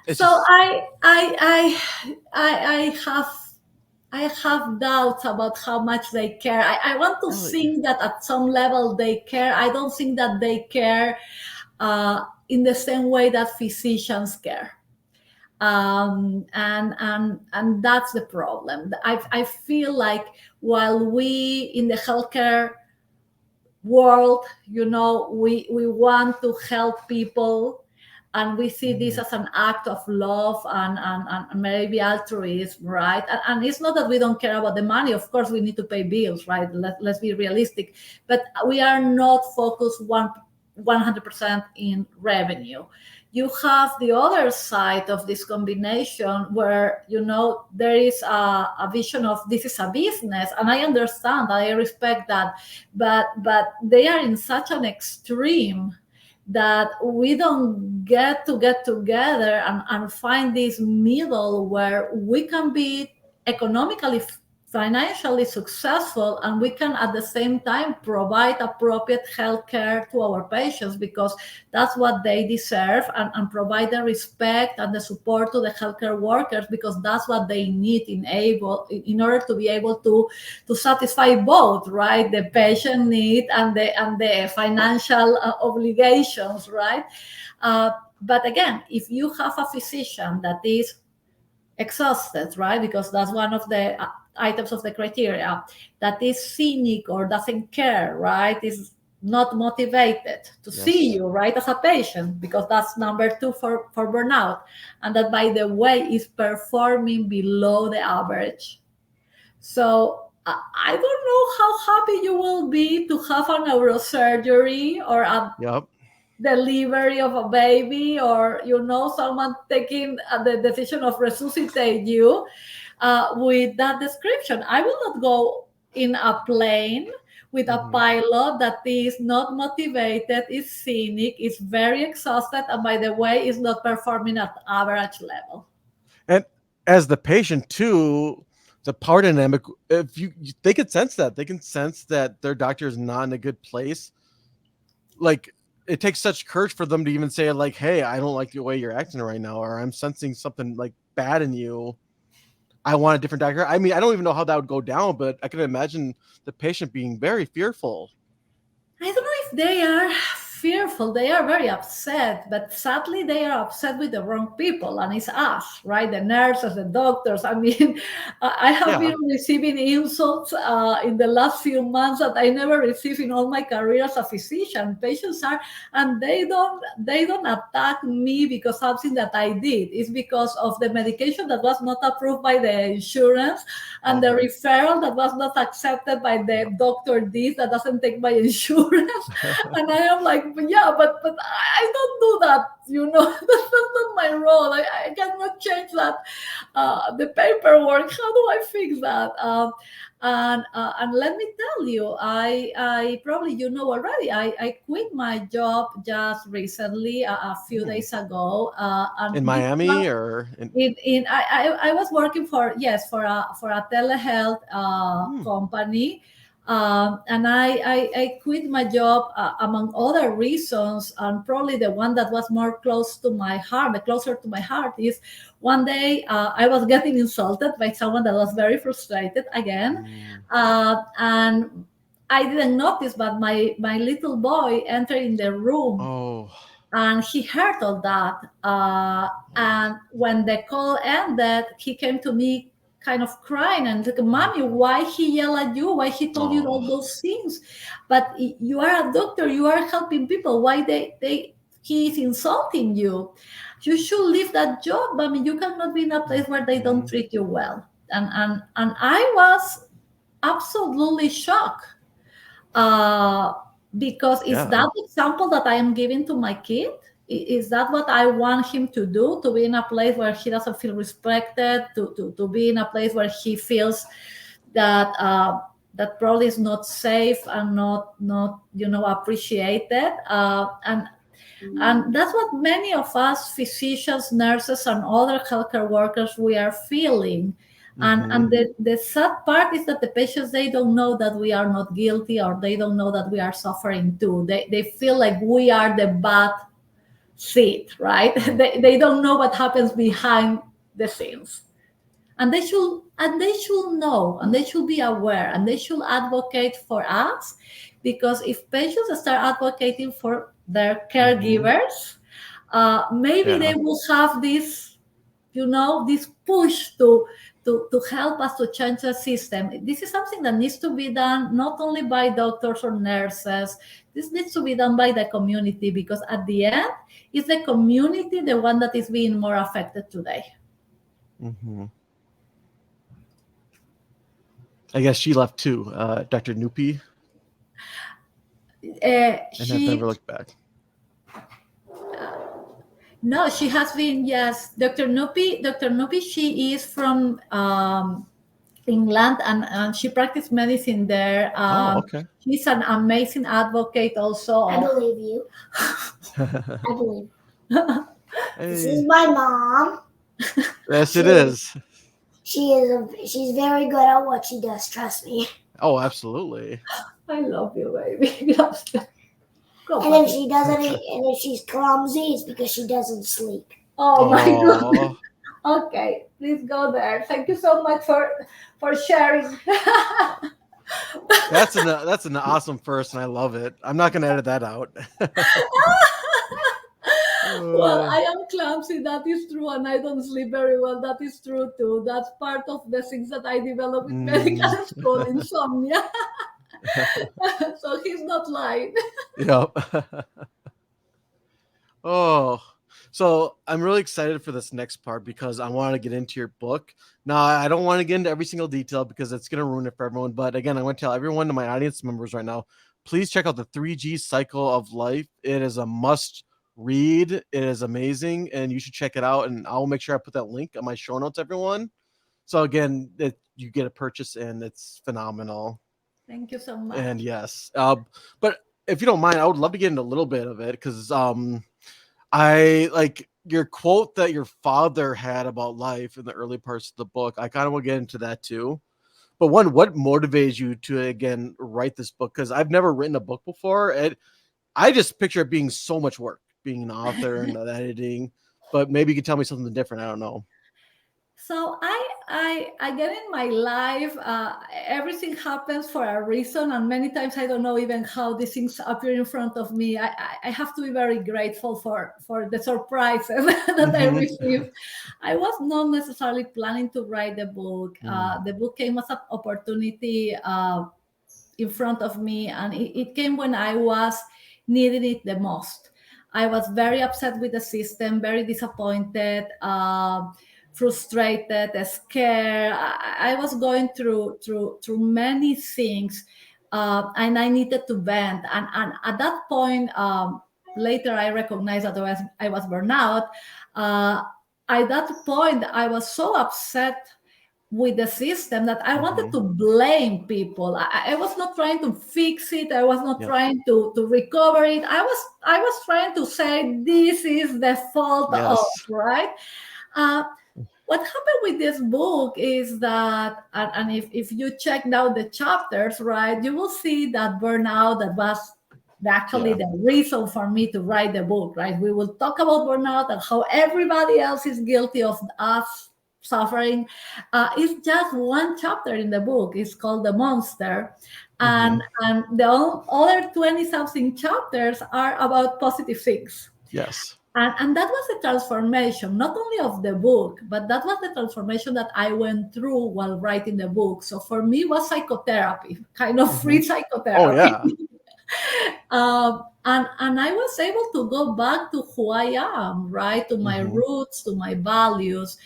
S1: it's
S2: So
S1: just
S2: I have doubts about how much they care. I want to
S1: really
S2: think that at some level they care. I don't think that they care in the same way that physicians care. And that's the problem. I feel like while we in the healthcare world, we want to help people, and we see this
S1: Mhm.
S2: as an act of love and maybe altruism, right? And it's not that we don't care about the money. Of course we need to pay bills, right? Let's be realistic. But we are not focused 100% in revenue. You have the other side of this combination where, there is a vision of this is a business, and I understand, I respect that, but they are in such an extreme that we don't get together and find this middle where we can be economically, financially successful, and we can at the same time provide appropriate health care to our patients, because that's what they deserve, and provide the respect and the support to the healthcare workers, because that's what they need in order to be able to satisfy both, right? The patient need and the financial obligations, right? But again, if you have a physician that is exhausted, right? Because that's one of the items of the criteria, that is cynic or doesn't care, right? Is not motivated to see
S1: Yes.
S2: you, right, as a patient, because that's number two for burnout. And that, by the way, is performing below the average. So I don't know how happy you will be to have a neurosurgery or a
S1: Yep.
S2: delivery of a baby, or someone taking the decision of resuscitate you with that description. I will not go in a plane with a
S1: Hmm.
S2: pilot that is not motivated, is cynic, is very exhausted, and by the way, is not performing at average level.
S1: And as the patient too, the power dynamic, if they can sense that. They can sense that their doctor is not in a good place. Like, it takes such courage for them to even say like, "Hey, I don't like the way you're acting right now," or "I'm sensing something like bad in you. I want a different doctor." I mean, I don't even know how that would go down, but I can imagine the patient being very fearful.
S2: I don't know if they are fearful. They are very upset, but sadly, they are upset with the wrong people, and it's us, right? The nurses, the doctors. I mean, I have
S1: Yeah.
S2: been receiving insults in the last few months that I never received in all my career as a physician. Patients are, and they don't attack me because something that I did. It's because of the medication that was not approved by the insurance, and the
S1: Uh-huh.
S2: referral that was not accepted by the doctor this that doesn't take my insurance. And I am like, but yeah, but I don't do that, that's not my role. I cannot change that, the paperwork. How do I fix that? And let me tell you, I probably already, I quit my job just recently, a few
S1: Hmm.
S2: days ago, and
S1: In
S2: this was
S1: Miami or in
S2: in I was working for, yes, for a telehealth
S1: hmm.
S2: company, and I quit my job, among other reasons, and probably the one that was more close to my heart, the closer to my heart, is one day, I was getting insulted by someone that was very frustrated again,
S1: Mm.
S2: and I didn't notice, but my little boy entered in the room,
S1: Oh.
S2: and he heard all that.
S1: Oh.
S2: And when the call ended, he came to me kind of crying and like,
S1: Mm.
S2: "Mommy, why he yelled at you? Why he told you
S1: Oh.
S2: all those things? But you are a doctor. You are helping people. Why he is insulting you? You should leave that job. I mean, you cannot be in a place where they don't
S1: Mhm.
S2: treat you well." And I was absolutely shocked, uh, because is
S1: Yeah.
S2: that the example that I am giving to my kid? Is that what I want him to do? To be in a place where he doesn't feel respected, to be in a place where he feels that that probably is not safe and not appreciated, and that's what many of us physicians, nurses, and other healthcare workers we are feeling. And
S1: Mhm.
S2: the sad part is that the patients, they don't know that we are not guilty, or they don't know that we are suffering too. They feel like we are the bad seat, right?
S1: Oh.
S2: They don't know what happens behind the scenes, and they should know, and they should be aware, and they should advocate for us, because if patients start advocating for their
S1: Mhm.
S2: caregivers, maybe
S1: Yeah.
S2: they will have this push to help us to change the system. This is something that needs to be done not only by doctors or nurses. This needs to be done by the community, because at the end, it's the community, the one that is being more affected today.
S1: Mhm. I guess she left too, Dr. Nupi, and have never
S2: She
S1: looked back.
S2: No, she has been, yes, Dr. Nupi, she is from England, and she practiced medicine there.
S1: Oh, okay.
S2: She's an amazing advocate also.
S3: I believe you. I believe. This is
S1: Hey.
S3: my mom.
S1: Yes, it
S3: She is.
S1: is.
S3: She's very good at what she does. Trust me.
S1: Oh, absolutely.
S2: I love you, baby. Go,
S3: And if
S2: puppy.
S3: she doesn't, and if she's clumsy, it's because she doesn't sleep.
S2: Oh my God.
S1: Oh,
S2: Okay, please go there. Thank you so much for sharing.
S1: that's an awesome person. I love it. I'm not gonna edit that out.
S2: Well,
S1: Uh,
S2: I am clumsy. That is true, and I don't sleep very well. That is true too. That's part of the things that I developed with medical
S1: mm,
S2: school, insomnia. So he's not lying.
S1: Yep. Oh, so I'm really excited for this next part because I want to get into your book. Now, I don't want to get into every single detail because it's going to ruin it for everyone. But again, I want to tell everyone, to my audience members right now, please check out the 3G Cycle of Life. It is a must read. It is amazing, and you should check it out. And I'll make sure I put that link on my show notes, everyone. So again, you get a purchase, and it's phenomenal.
S2: Thank you so much.
S1: And yes, but if you don't mind, I would love to get into a little bit of it because I like your quote that your father had about life in the early parts of the book. I kind of will get into that too. But one, what motivates you to again write this book? Because I've never written a book before. I just picture it being so much work, being an author and editing. But maybe you could tell me something different. I don't know.
S2: So I get in my life. Everything happens for a reason, and many times I don't know even how these things appear in front of me. I have to be very grateful for the surprises that I
S1: Mhm.
S2: receive. I was not necessarily planning to write the book.
S1: Mm.
S2: The book came as an opportunity in front of me, and it came when I was needing it the most. I was very upset with the system, very disappointed, frustrated, scared. I was going through many things, and I needed to vent. And at that point, later I recognized that I was burnout. Uh, at that point, I was so upset with the system that I wanted
S1: Mhm.
S2: to blame people. I was not trying to fix it. I was not
S1: Yep.
S2: trying to recover it. I was trying to say this is the fault of,
S1: Yes.
S2: right. Uh, what happened with this book is that, and if you check now the chapters, right, you will see that burnout that was actually
S1: Yeah.
S2: the reason for me to write the book, right? We will talk about burnout and how everybody else is guilty of us suffering. It's just one chapter in the book. It's called The Monster.
S1: Hmm.
S2: And the other 20 something chapters are about positive things.
S1: Yes.
S2: And that was the transformation, not only of the book, but that was the transformation that I went through while writing the book. So for me, it was psychotherapy, kind of
S1: Hmm.
S2: free
S1: Oh
S2: psychotherapy.
S1: yeah.
S2: And I was able to go back to who I am, right? To my
S1: Hmm.
S2: roots, to my values.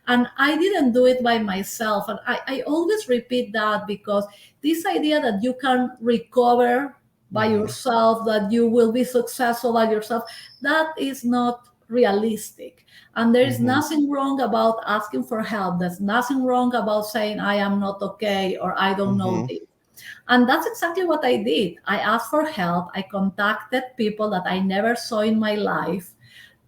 S2: And I didn't do it by myself. And I always repeat that because this idea that you can recover by
S1: Hmm.
S2: yourself, that you will be successful by yourself, that is not realistic. And there is
S1: Hmm.
S2: nothing wrong about asking for help. There's nothing wrong about saying, I am not okay, or I don't know
S1: Hmm.
S2: this. And that's exactly what I did. I asked for help. I contacted people that I never saw in my life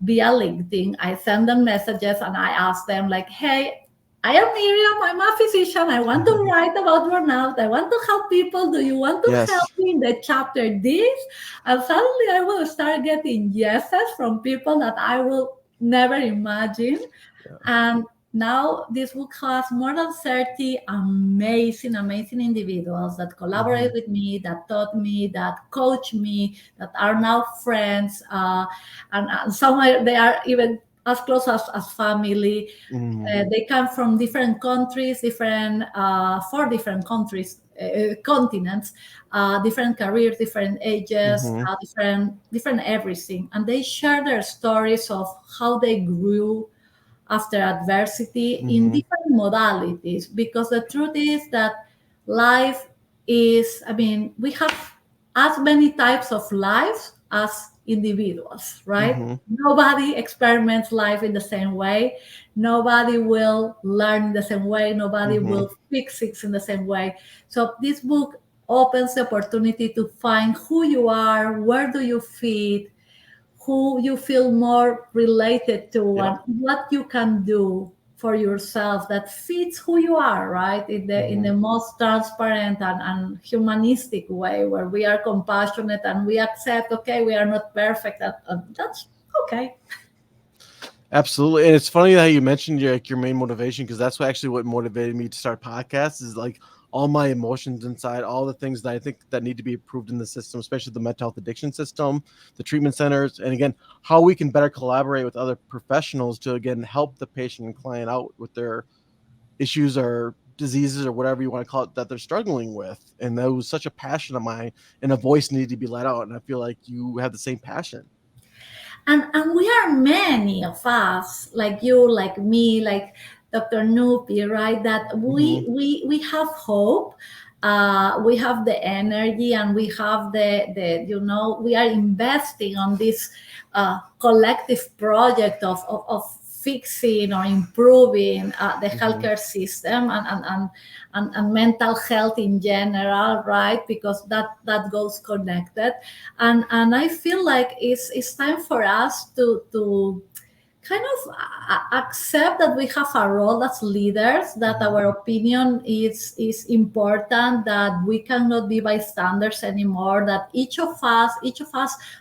S2: via LinkedIn. I sent them messages and I asked them, like, hey, I am Miriam. I'm a physician. I want to write about burnout. I want to help people. Do you want to help
S1: Yes.
S2: me in the chapter this? And suddenly I will start getting yeses from people that I will never imagine.
S1: Yeah.
S2: And now this book has more than 30 amazing, amazing individuals that
S1: Hmm.
S2: collaborate with me, that taught me, that coach me, that are now friends. And some they are even as close as family.
S1: Hmm.
S2: They come from different countries, different 4 different countries, continents, different careers, different ages,
S1: Hmm.
S2: different everything, and they share their stories of how they grew after adversity in
S1: Hmm.
S2: different modalities, because the truth is that life is, I mean, we have as many types of lives as individuals, right?
S1: Hmm.
S2: Nobody experiments life in the same way. Nobody will learn in the same way. Nobody
S1: Hmm.
S2: will fix it in the same way. So this book opens the opportunity to find who you are, where do you fit, who you feel more related to,
S1: Yep.
S2: and what you can do for yourself that fits who you are, right, in the
S1: Hmm.
S2: most transparent and humanistic way, where we are compassionate and we accept, okay, we are not perfect, and that's okay.
S1: Absolutely. And it's funny that you mentioned your main motivation because that's what actually what motivated me to start podcasts is like all my emotions inside, all the things that I think that need to be improved in the system, especially the mental health addiction system, the treatment centers, and again, how we can better collaborate with other professionals to again help the patient and client out with their issues or diseases or whatever you want to call it that they're struggling with. And that was such a passion of mine, and a voice needed to be let out. And I feel like you have the same passion.
S2: And we are many of us, like you, like me, like Dr. Nupi, right? That
S1: Hmm.
S2: we have hope, we have the energy, and we have the we are investing on this collective project of fixing or improving the
S1: Hmm.
S2: healthcare system and mental health in general, right? Because that goes connected. And I feel like it's time for us to kind of accept that we have a role as leaders, that
S1: Hmm.
S2: our opinion is important, that we cannot be bystanders anymore, that each of us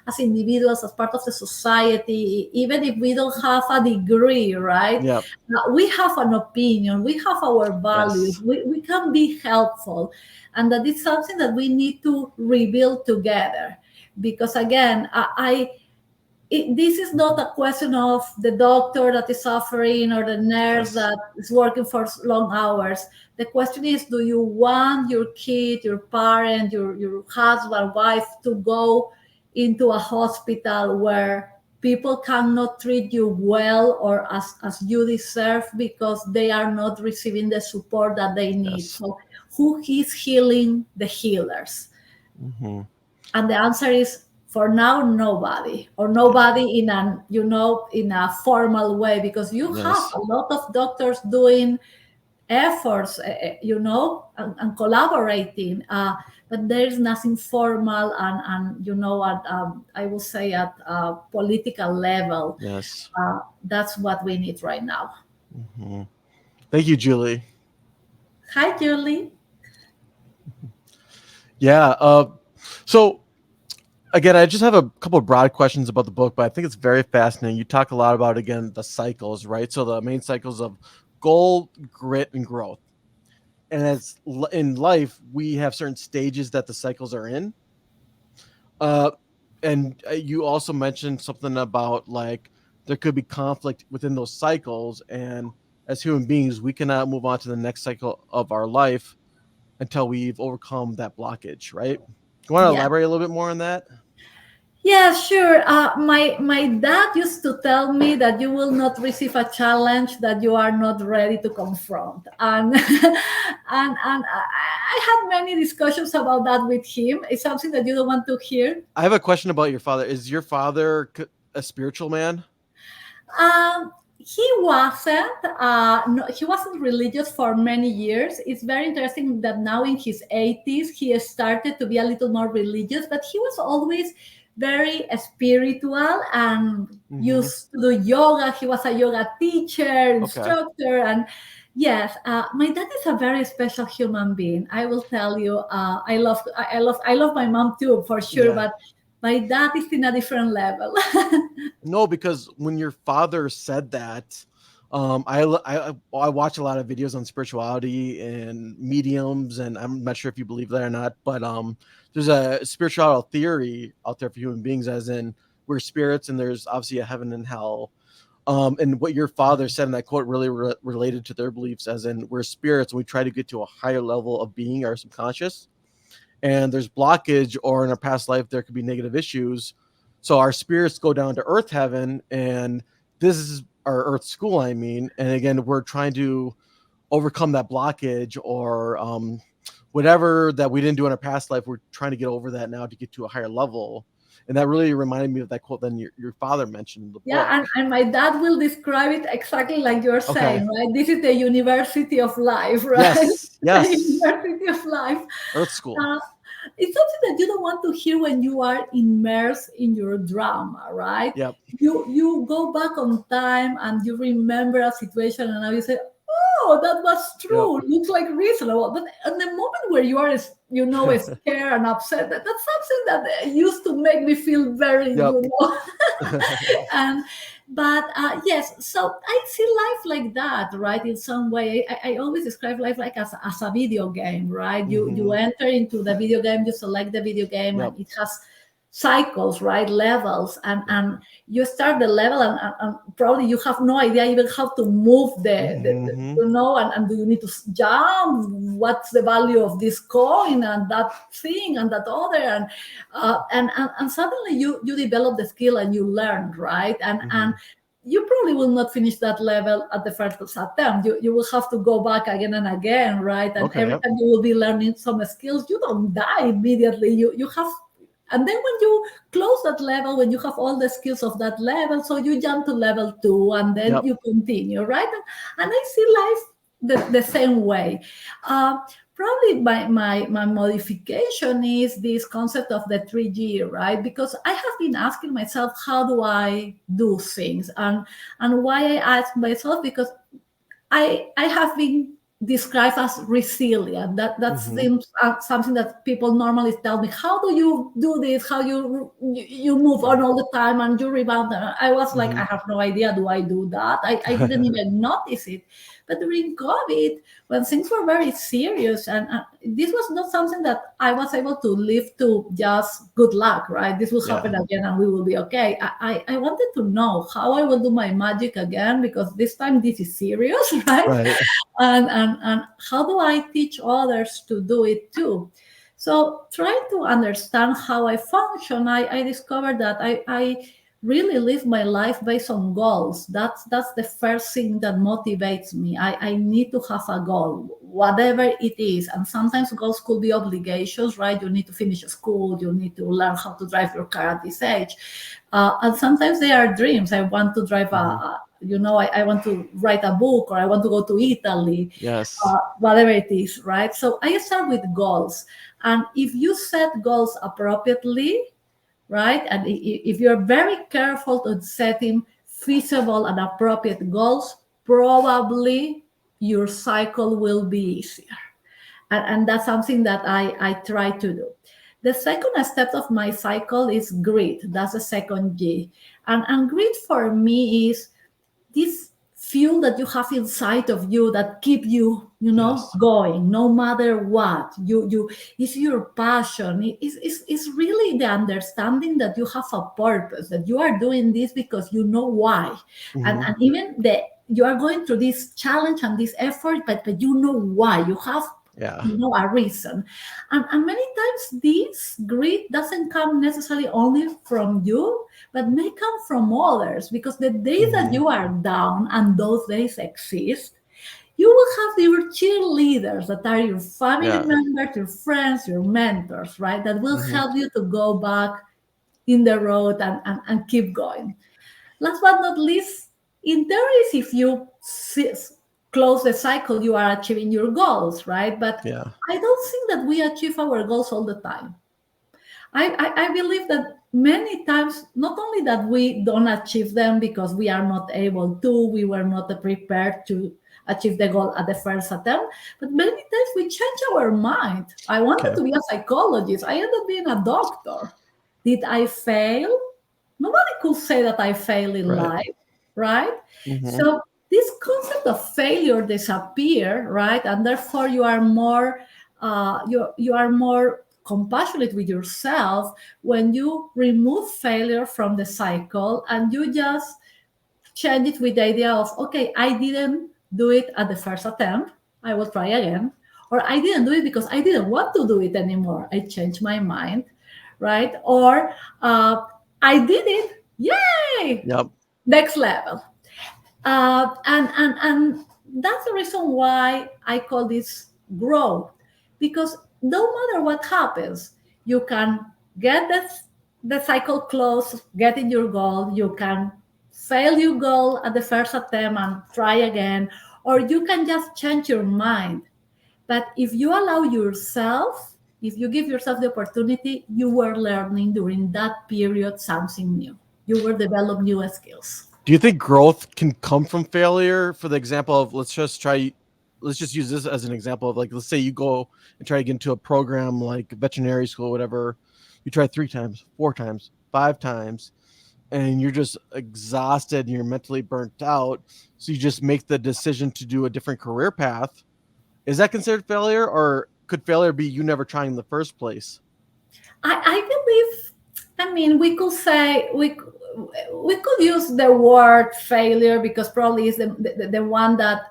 S2: as individuals, as part of the society, even if we don't have a degree, right?
S1: Yep.
S2: We have an opinion, we have our values,
S1: Yes.
S2: we can be helpful, and that is something that we need to rebuild together. Because again, this is not a question of the doctor that is suffering or the nurse
S1: Yes.
S2: that is working for long hours. The question is, do you want your kid, your parent, your husband, wife to go into a hospital where people cannot treat you well or as you deserve because they are not receiving the support that they need?
S1: Yes.
S2: So who is healing the healers?
S1: Hmm.
S2: And the answer is, for now, nobody, or
S1: Yeah.
S2: nobody in an in a formal way, because you have
S1: Yes.
S2: a lot of doctors doing efforts, and collaborating, but there is nothing formal and I will say at a political level.
S1: Yes.
S2: That's what we need right now.
S1: Hmm. Thank you, Julie.
S2: Hi, Julie.
S1: Yeah. So again, I just have a couple of broad questions about the book, but I think it's very fascinating. You talk a lot about, again, the cycles, right? So the main cycles of goal, grit, and growth. And in life, we have certain stages that the cycles are in. Uh, and you also mentioned something about like there could be conflict within those cycles, and as human beings, we cannot move on to the next cycle of our life until we've overcome that blockage, right? You want to
S2: Yeah.
S1: elaborate a little bit more on that?
S2: Yeah, sure. My dad used to tell me that you will not receive a challenge that you are not ready to confront, and I had many discussions about that with him. It's something that you don't want to hear.
S1: I have a question about your father. Is your father a spiritual man?
S2: He wasn't. No, he wasn't religious for many years. It's very interesting that now in his 80s he started to be a little more religious, but he was always very spiritual and
S1: Hmm.
S2: used to do yoga. He was a yoga teacher,
S1: Okay.
S2: instructor, and yes, my dad is a very special human being. I will tell you. I love my mom too, for sure,
S1: Yeah.
S2: but my dad is in a different level.
S1: No, because when your father said that, I watch a lot of videos on spirituality and mediums, and I'm not sure if you believe that or not, but there's a spiritual theory out there for human beings, as in we're spirits, and there's obviously a heaven and hell. And what your father said in that quote really related to their beliefs, as in we're spirits, and we try to get to a higher level of being, our subconscious, and there's blockage, or in our past life there could be negative issues, so our spirits go down to earth heaven, and this is our earth school, I mean, and again we're trying to overcome that blockage, or whatever that we didn't do in our past life, we're trying to get over that now to get to a higher level. And that really reminded me of that quote then your father mentioned in the book.
S2: Yeah, and my dad will describe it exactly like you're
S1: Okay.
S2: saying, right? This is the university of life, right?
S1: Yes.
S2: The
S1: Yes.
S2: university of life.
S1: Earth school.
S2: Uh, it's something that you don't want to hear when you are immersed in your drama, right?
S1: Yep.
S2: You go back on time and you remember a situation, and now you say, "Oh, that was
S1: Yep.
S2: true. Looks like reasonable." But in the moment where you are, scared and upset, that's something that used to make me feel very,
S1: Yep.
S2: and yes, so I see life like that, right? In some way, I always describe life like as a video game, right? You
S1: Hmm.
S2: enter into the video game, you select the video game,
S1: Yep.
S2: and it has cycles, right? Levels, and you start the level, and probably you have no idea even how to move the
S1: Hmm.
S2: and do you need to jump? What's the value of this coin and that thing and that other, and suddenly you develop the skill and you learn, right? And
S1: Hmm.
S2: you probably will not finish that level at the first attempt. You will have to go back again and again, right? And
S1: Okay.
S2: every
S1: Yep.
S2: time you will be learning some skills, you don't die immediately. You have, and then when you close that level, when you have all the skills of that level, so you jump to level two, and then
S1: Yep.
S2: you continue, right? And I see life the same way. Uh, Probably my modification is this concept of the 3G, right? Because I have been asking myself, how do I do things? And why I ask myself, because I have been described as resilient. That
S1: Hmm.
S2: seems something that people normally tell me. How do you do this? How you move on
S1: Right.
S2: all the time and you rebound? And I was like,
S1: Hmm.
S2: I have no idea. Do I do that? I didn't even notice it. But during COVID, when things were very serious, and this was not something that I was able to live to just good luck, right? This will
S1: Yeah.
S2: happen again and we will be okay. I wanted to know how I will do my magic again, because this time this is serious, right?
S1: Right.
S2: And how do I teach others to do it too? So trying to understand how I function, I discovered that I really live my life based on goals. That's the first thing that motivates me. I need to have a goal, whatever it is. And sometimes goals could be obligations, right? You need to finish school, you need to learn how to drive your car at this age. And sometimes they are dreams. I want to drive
S1: Hmm.
S2: I want to write a book, or I want to go to Italy,
S1: Yes.
S2: whatever it is, right? So I start with goals. And if you set goals appropriately, right? And if you're very careful to setting feasible and appropriate goals, probably your cycle will be easier. And that's something that I try to do. The second step of my cycle is grit. That's the second G. And grit for me is this fuel that you have inside of you that keep you,
S1: Yes.
S2: going no matter what. You It's your passion. It's really the understanding that you have a purpose, that you are doing this because you know why. and
S1: Hmm.
S2: and even the you are going through this challenge and this effort, but you know why. You have,
S1: Yeah.
S2: a reason. And many times this grit doesn't come necessarily only from you, but may come from others, because the days that
S1: Hmm.
S2: you are down, and those days exist, you will have your cheerleaders, that are your family
S1: Yeah.
S2: members, your friends, your mentors, right? That will
S1: Hmm.
S2: help you to go back in the road, and keep going. Last but not least, in theories, if you close the cycle, you are achieving your goals, right? But
S1: Yeah.
S2: I don't think that we achieve our goals all the time. I believe that many times, not only that we don't achieve them because we are not able to, we were not prepared to achieve the goal at the first attempt, but many times we change our mind. I wanted
S1: Okay.
S2: to be a psychologist, I ended up being a doctor. Did I fail? Nobody could say that I failed in
S1: Right.
S2: life, right?
S1: Hmm.
S2: So this concept of failure disappear, right? And therefore you are more you are more compassionate with yourself when you remove failure from the cycle, and you just change it with the idea of, okay, I didn't do it at the first attempt, I will try again. Or I didn't do it because I didn't want to do it anymore, I changed my mind, right? Or I did it, yay,
S1: Yep.
S2: next level. And that's the reason why I call this growth, because no matter what happens, you can get the cycle closed, getting your goal. You can fail your goal at the first attempt and try again, or you can just change your mind. But if you allow yourself, if you give yourself the opportunity, you were learning during that period something new. You were developing new skills.
S1: Do you think growth can come from failure? For the example of, let's just use this as an example of, like, let's say you go and try to get into a program like veterinary school, whatever. You try 3 times, 4 times, 5 times, and you're just exhausted and you're mentally burnt out. So you just make the decision to do a different career path. Is that considered failure, or could failure be you never trying in the first place?
S2: I believe I mean, we could say we could use the word failure because probably is the one that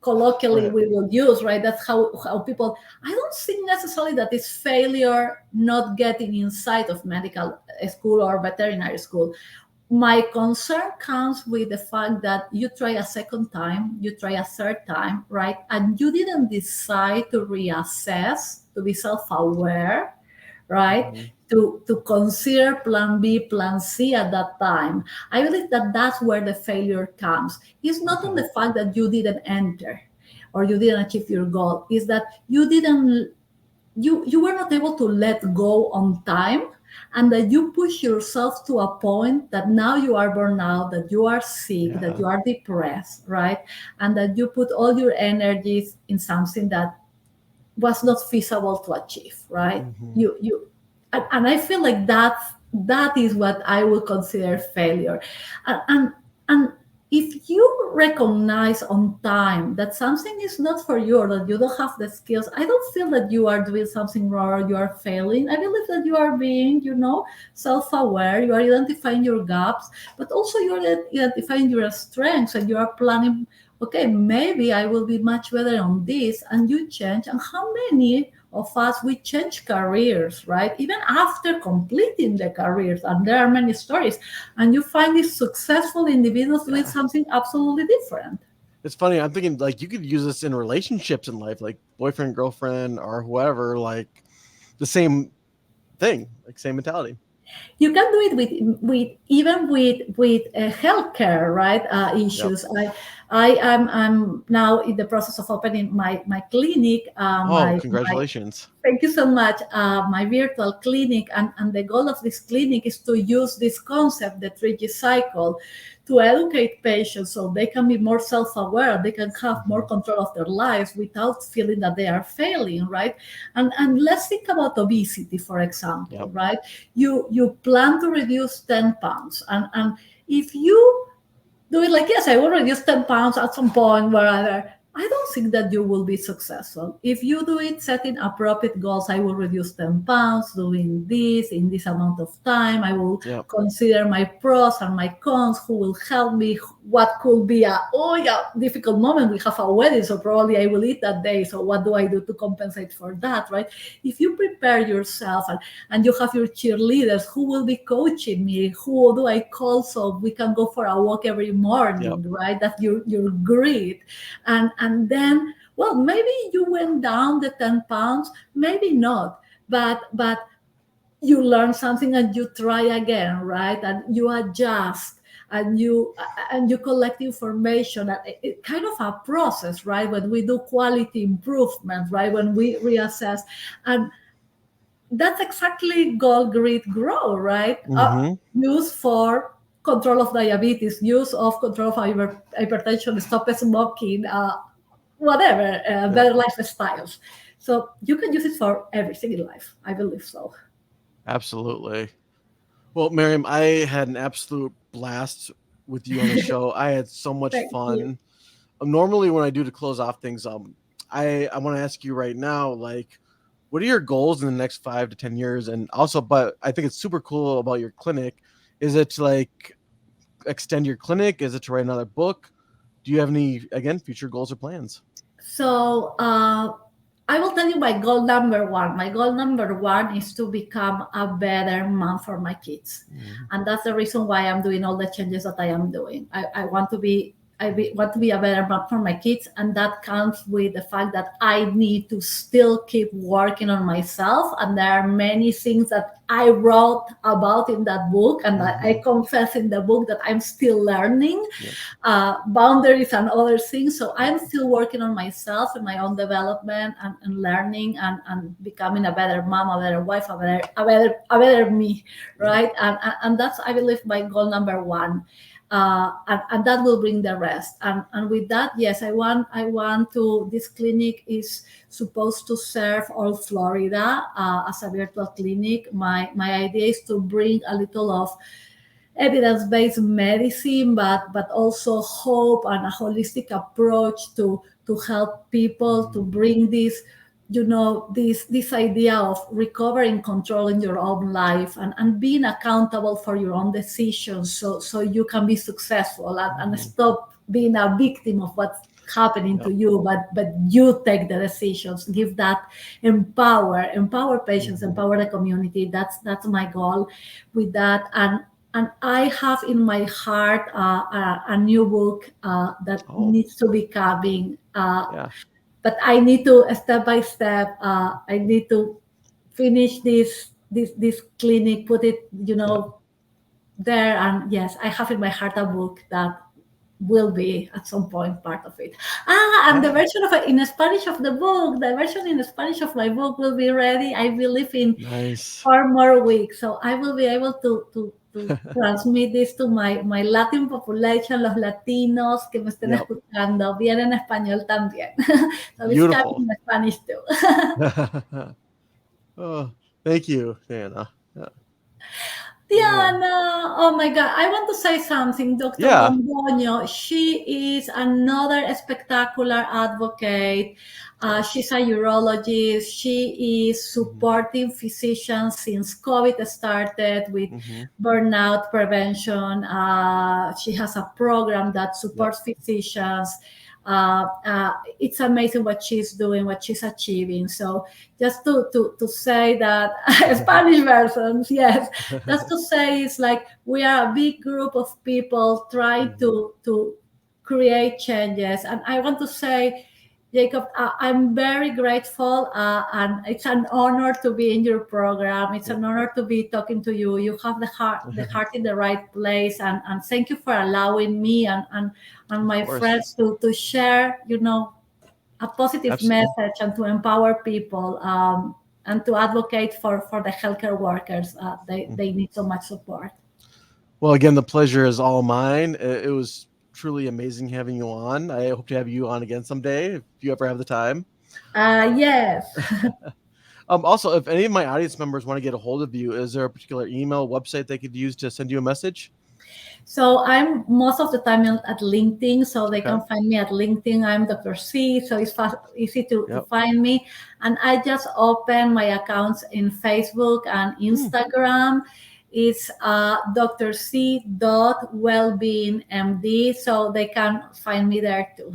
S2: colloquially
S1: Right.
S2: we will use, right? That's how people. I don't think necessarily that it's failure not getting inside of medical school or veterinary school. My concern comes with the fact that you try a second time, you try a third time, right? And you didn't decide to reassess, to be self aware, right?
S1: Mhm.
S2: To consider plan B, plan C at that time. I believe that that's where the failure comes. It's not on
S1: Okay.
S2: the fact that you didn't enter or you didn't achieve your goal, is that you were not able to let go on time, and that you push yourself to a point that now you are burned out, that you are sick, that
S1: Yeah.
S2: you are depressed, right? And that you put all your energies in something that was not feasible to achieve, right?
S1: Hmm.
S2: And I feel like that is what I would consider failure. And if you recognize on time that something is not for you or that you don't have the skills, I don't feel that you are doing something wrong or you are failing. I believe that you are being, self-aware, you are identifying your gaps, but also you are identifying your strengths, and you are planning, okay, maybe I will be much better on this, and you change. And how many of us we change careers, right? Even after completing the careers, and there are many stories, and you find these successful individuals doing
S1: Yeah.
S2: something absolutely different.
S1: It's funny. I'm thinking like you could use this in relationships in life, like boyfriend, girlfriend, or whoever. Like the same thing, like same mentality.
S2: You can do it with even with healthcare, right?
S1: Yep.
S2: Issues. I'm now in the process of opening my clinic.
S1: Oh,
S2: My
S1: congratulations.
S2: Thank you so much. My virtual clinic, and the goal of this clinic is to use this concept, the 3G cycle, to educate patients so they can be more self-aware, they can have more
S1: Hmm.
S2: control of their lives without feeling that they are failing, right? And let's think about obesity, for example,
S1: Yep.
S2: right? You plan to reduce 10 pounds, and if you do it like, yes, I will reduce 10 pounds at some point, wherever, I don't think that you will be successful. If you do it setting appropriate goals, I will reduce 10 pounds doing this in this amount of time. I will
S1: Yep.
S2: consider my pros and my cons, who will help me, what could be a, oh yeah, difficult moment. We have a wedding, so probably I will eat that day. So what do I do to compensate for that, right? If you prepare yourself, and you have your cheerleaders who will be coaching me, who do I call so we can go for a walk every
S1: Yep.
S2: morning, right? That's your grit. And then, well, maybe you went down the 10 pounds, maybe not, but you learn something and you try again, right? And you adjust, and you collect information, and it kind of a process, right? When we do quality improvement, right? When we reassess, and that's exactly goal grid grow, right?
S1: Hmm.
S2: Use for control of diabetes, use of control of hypertension, stop smoking, whatever,
S1: Yep.
S2: better lifestyles. So you can use it for everything in life. I believe so.
S1: Absolutely. Well, Miriam, I had an absolute blast with you on the show. I had so much
S2: Thank you.
S1: fun. Normally, when I do to close off things, I want to ask you right now, like, what are your goals in the next 5 to 10 years? And also, but I think it's super cool about your clinic. Is it to like extend your clinic? Is it to write another book? Do you have any again future goals or plans?
S2: So I will tell you my goal number one. My goal number one is to become a better mom for my kids,
S1: Mhm.
S2: and that's the reason why I'm doing all the changes that I am doing. I want to be. Want to be a better mom for my kids, and that comes with the fact that I need to still keep working on myself. And there are many things that I wrote about in that book, and I
S1: Mhm.
S2: confess in the book that I'm still learning
S1: Yep.
S2: boundaries and other things. So
S1: Yep.
S2: I'm still working on myself and my own development, and learning, and becoming a better mom, a better wife, a better me,
S1: Yep.
S2: right? And that's, I believe, my goal number one. And that will bring the rest. And with that, yes, I want to. This clinic is supposed to serve all Florida as a virtual clinic. My idea is to bring a little of evidence-based medicine, but also hope and a holistic approach to help people to
S1: Mhm.
S2: bring this idea of recovering control in your own life, and being accountable for your own decisions, so you can be successful, and
S1: Mhm.
S2: stop being a victim of what's happening to
S1: Yep.
S2: you, but you take the decisions. Give that, empower patients,
S1: Mhm.
S2: empower the community. That's my goal with that. And I have in my heart a new book that
S1: Oh,
S2: needs to be coming.
S1: yeah.
S2: But I need to, step by step. I need to finish this clinic, put it,
S1: Yep.
S2: there. And yes, I have in my heart a book that will be at some point part of it. And the
S1: Yeah.
S2: version of it in Spanish of the book, the version in Spanish of my book will be ready, I believe, in
S1: Nice.
S2: 4 more weeks. So I will be able to transmit this to my Latin population, los latinos que me estén
S1: Yep.
S2: escuchando, bien en español también. So it's coming
S1: Beautiful.
S2: in Spanish too.
S1: Oh, thank you, Diana. Yeah. Oh,
S2: Diana, oh my God, I want to say something. Dr.
S1: yeah.
S2: Londoño, she is another spectacular advocate.
S1: Yes.
S2: She's a urologist. She is
S1: Hmm.
S2: supporting physicians since COVID started with
S1: Hmm.
S2: burnout prevention. She has a program that
S1: Yep.
S2: supports physicians. It's amazing what she's doing, what she's achieving. So just to say that Spanish versions, yes, just to say it's like we are a big group of people trying
S1: Hmm.
S2: to create changes. And I want to say, Jacob, I'm very grateful, and it's an honor to be in your program. It's
S1: Yep.
S2: an honor to be talking to you. You have the heart in the right place, and thank you for allowing me and
S1: Of
S2: my
S1: course.
S2: friends to share, a positive
S1: Absolutely.
S2: message, and to empower people, and to advocate for the healthcare workers. They need so much support.
S1: Well, again, the pleasure is all mine. It was truly amazing having you on. I hope to have you on again someday if you ever have the time.
S2: Yes.
S1: Also, if any of my audience members want to get a hold of you, is there a particular email website they could use to send you a message?
S2: So I'm most of the time at LinkedIn, so they
S1: Okay.
S2: can find me at LinkedIn. I'm Dr. C, so it's easy to
S1: Yep.
S2: find me. And I just open my accounts in Facebook and
S1: Hmm.
S2: Instagram. It's Dr. C. Wellbeing MD, so they can find me there too.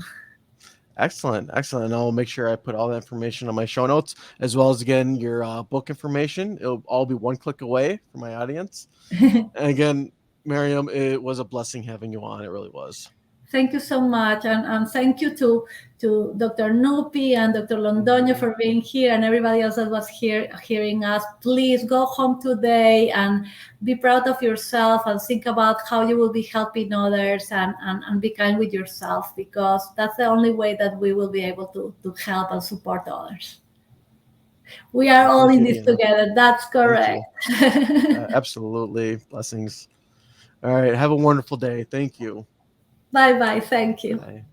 S1: Excellent. Excellent. And I'll make sure I put all that information on my show notes, as well as, again, your book information. It'll all be one click away for my audience. And again, Miriam, it was a blessing having you on. It really was.
S2: Thank you so much, and thank you to Dr. Nupi and Dr. Londoño
S1: Hmm.
S2: for being here, and everybody else that was here hearing us. Please go home today and be proud of yourself, and think about how you will be helping others, and be kind with yourself, because that's the only way that we will be able to help and support others. We are
S1: Well,
S2: all
S1: thank
S2: in
S1: you,
S2: this
S1: Diana.
S2: together. That's
S1: Thank
S2: correct.
S1: you. Absolutely. Blessings. All right. Have a wonderful day. Thank you.
S2: Bye bye. Thank you.
S1: Bye.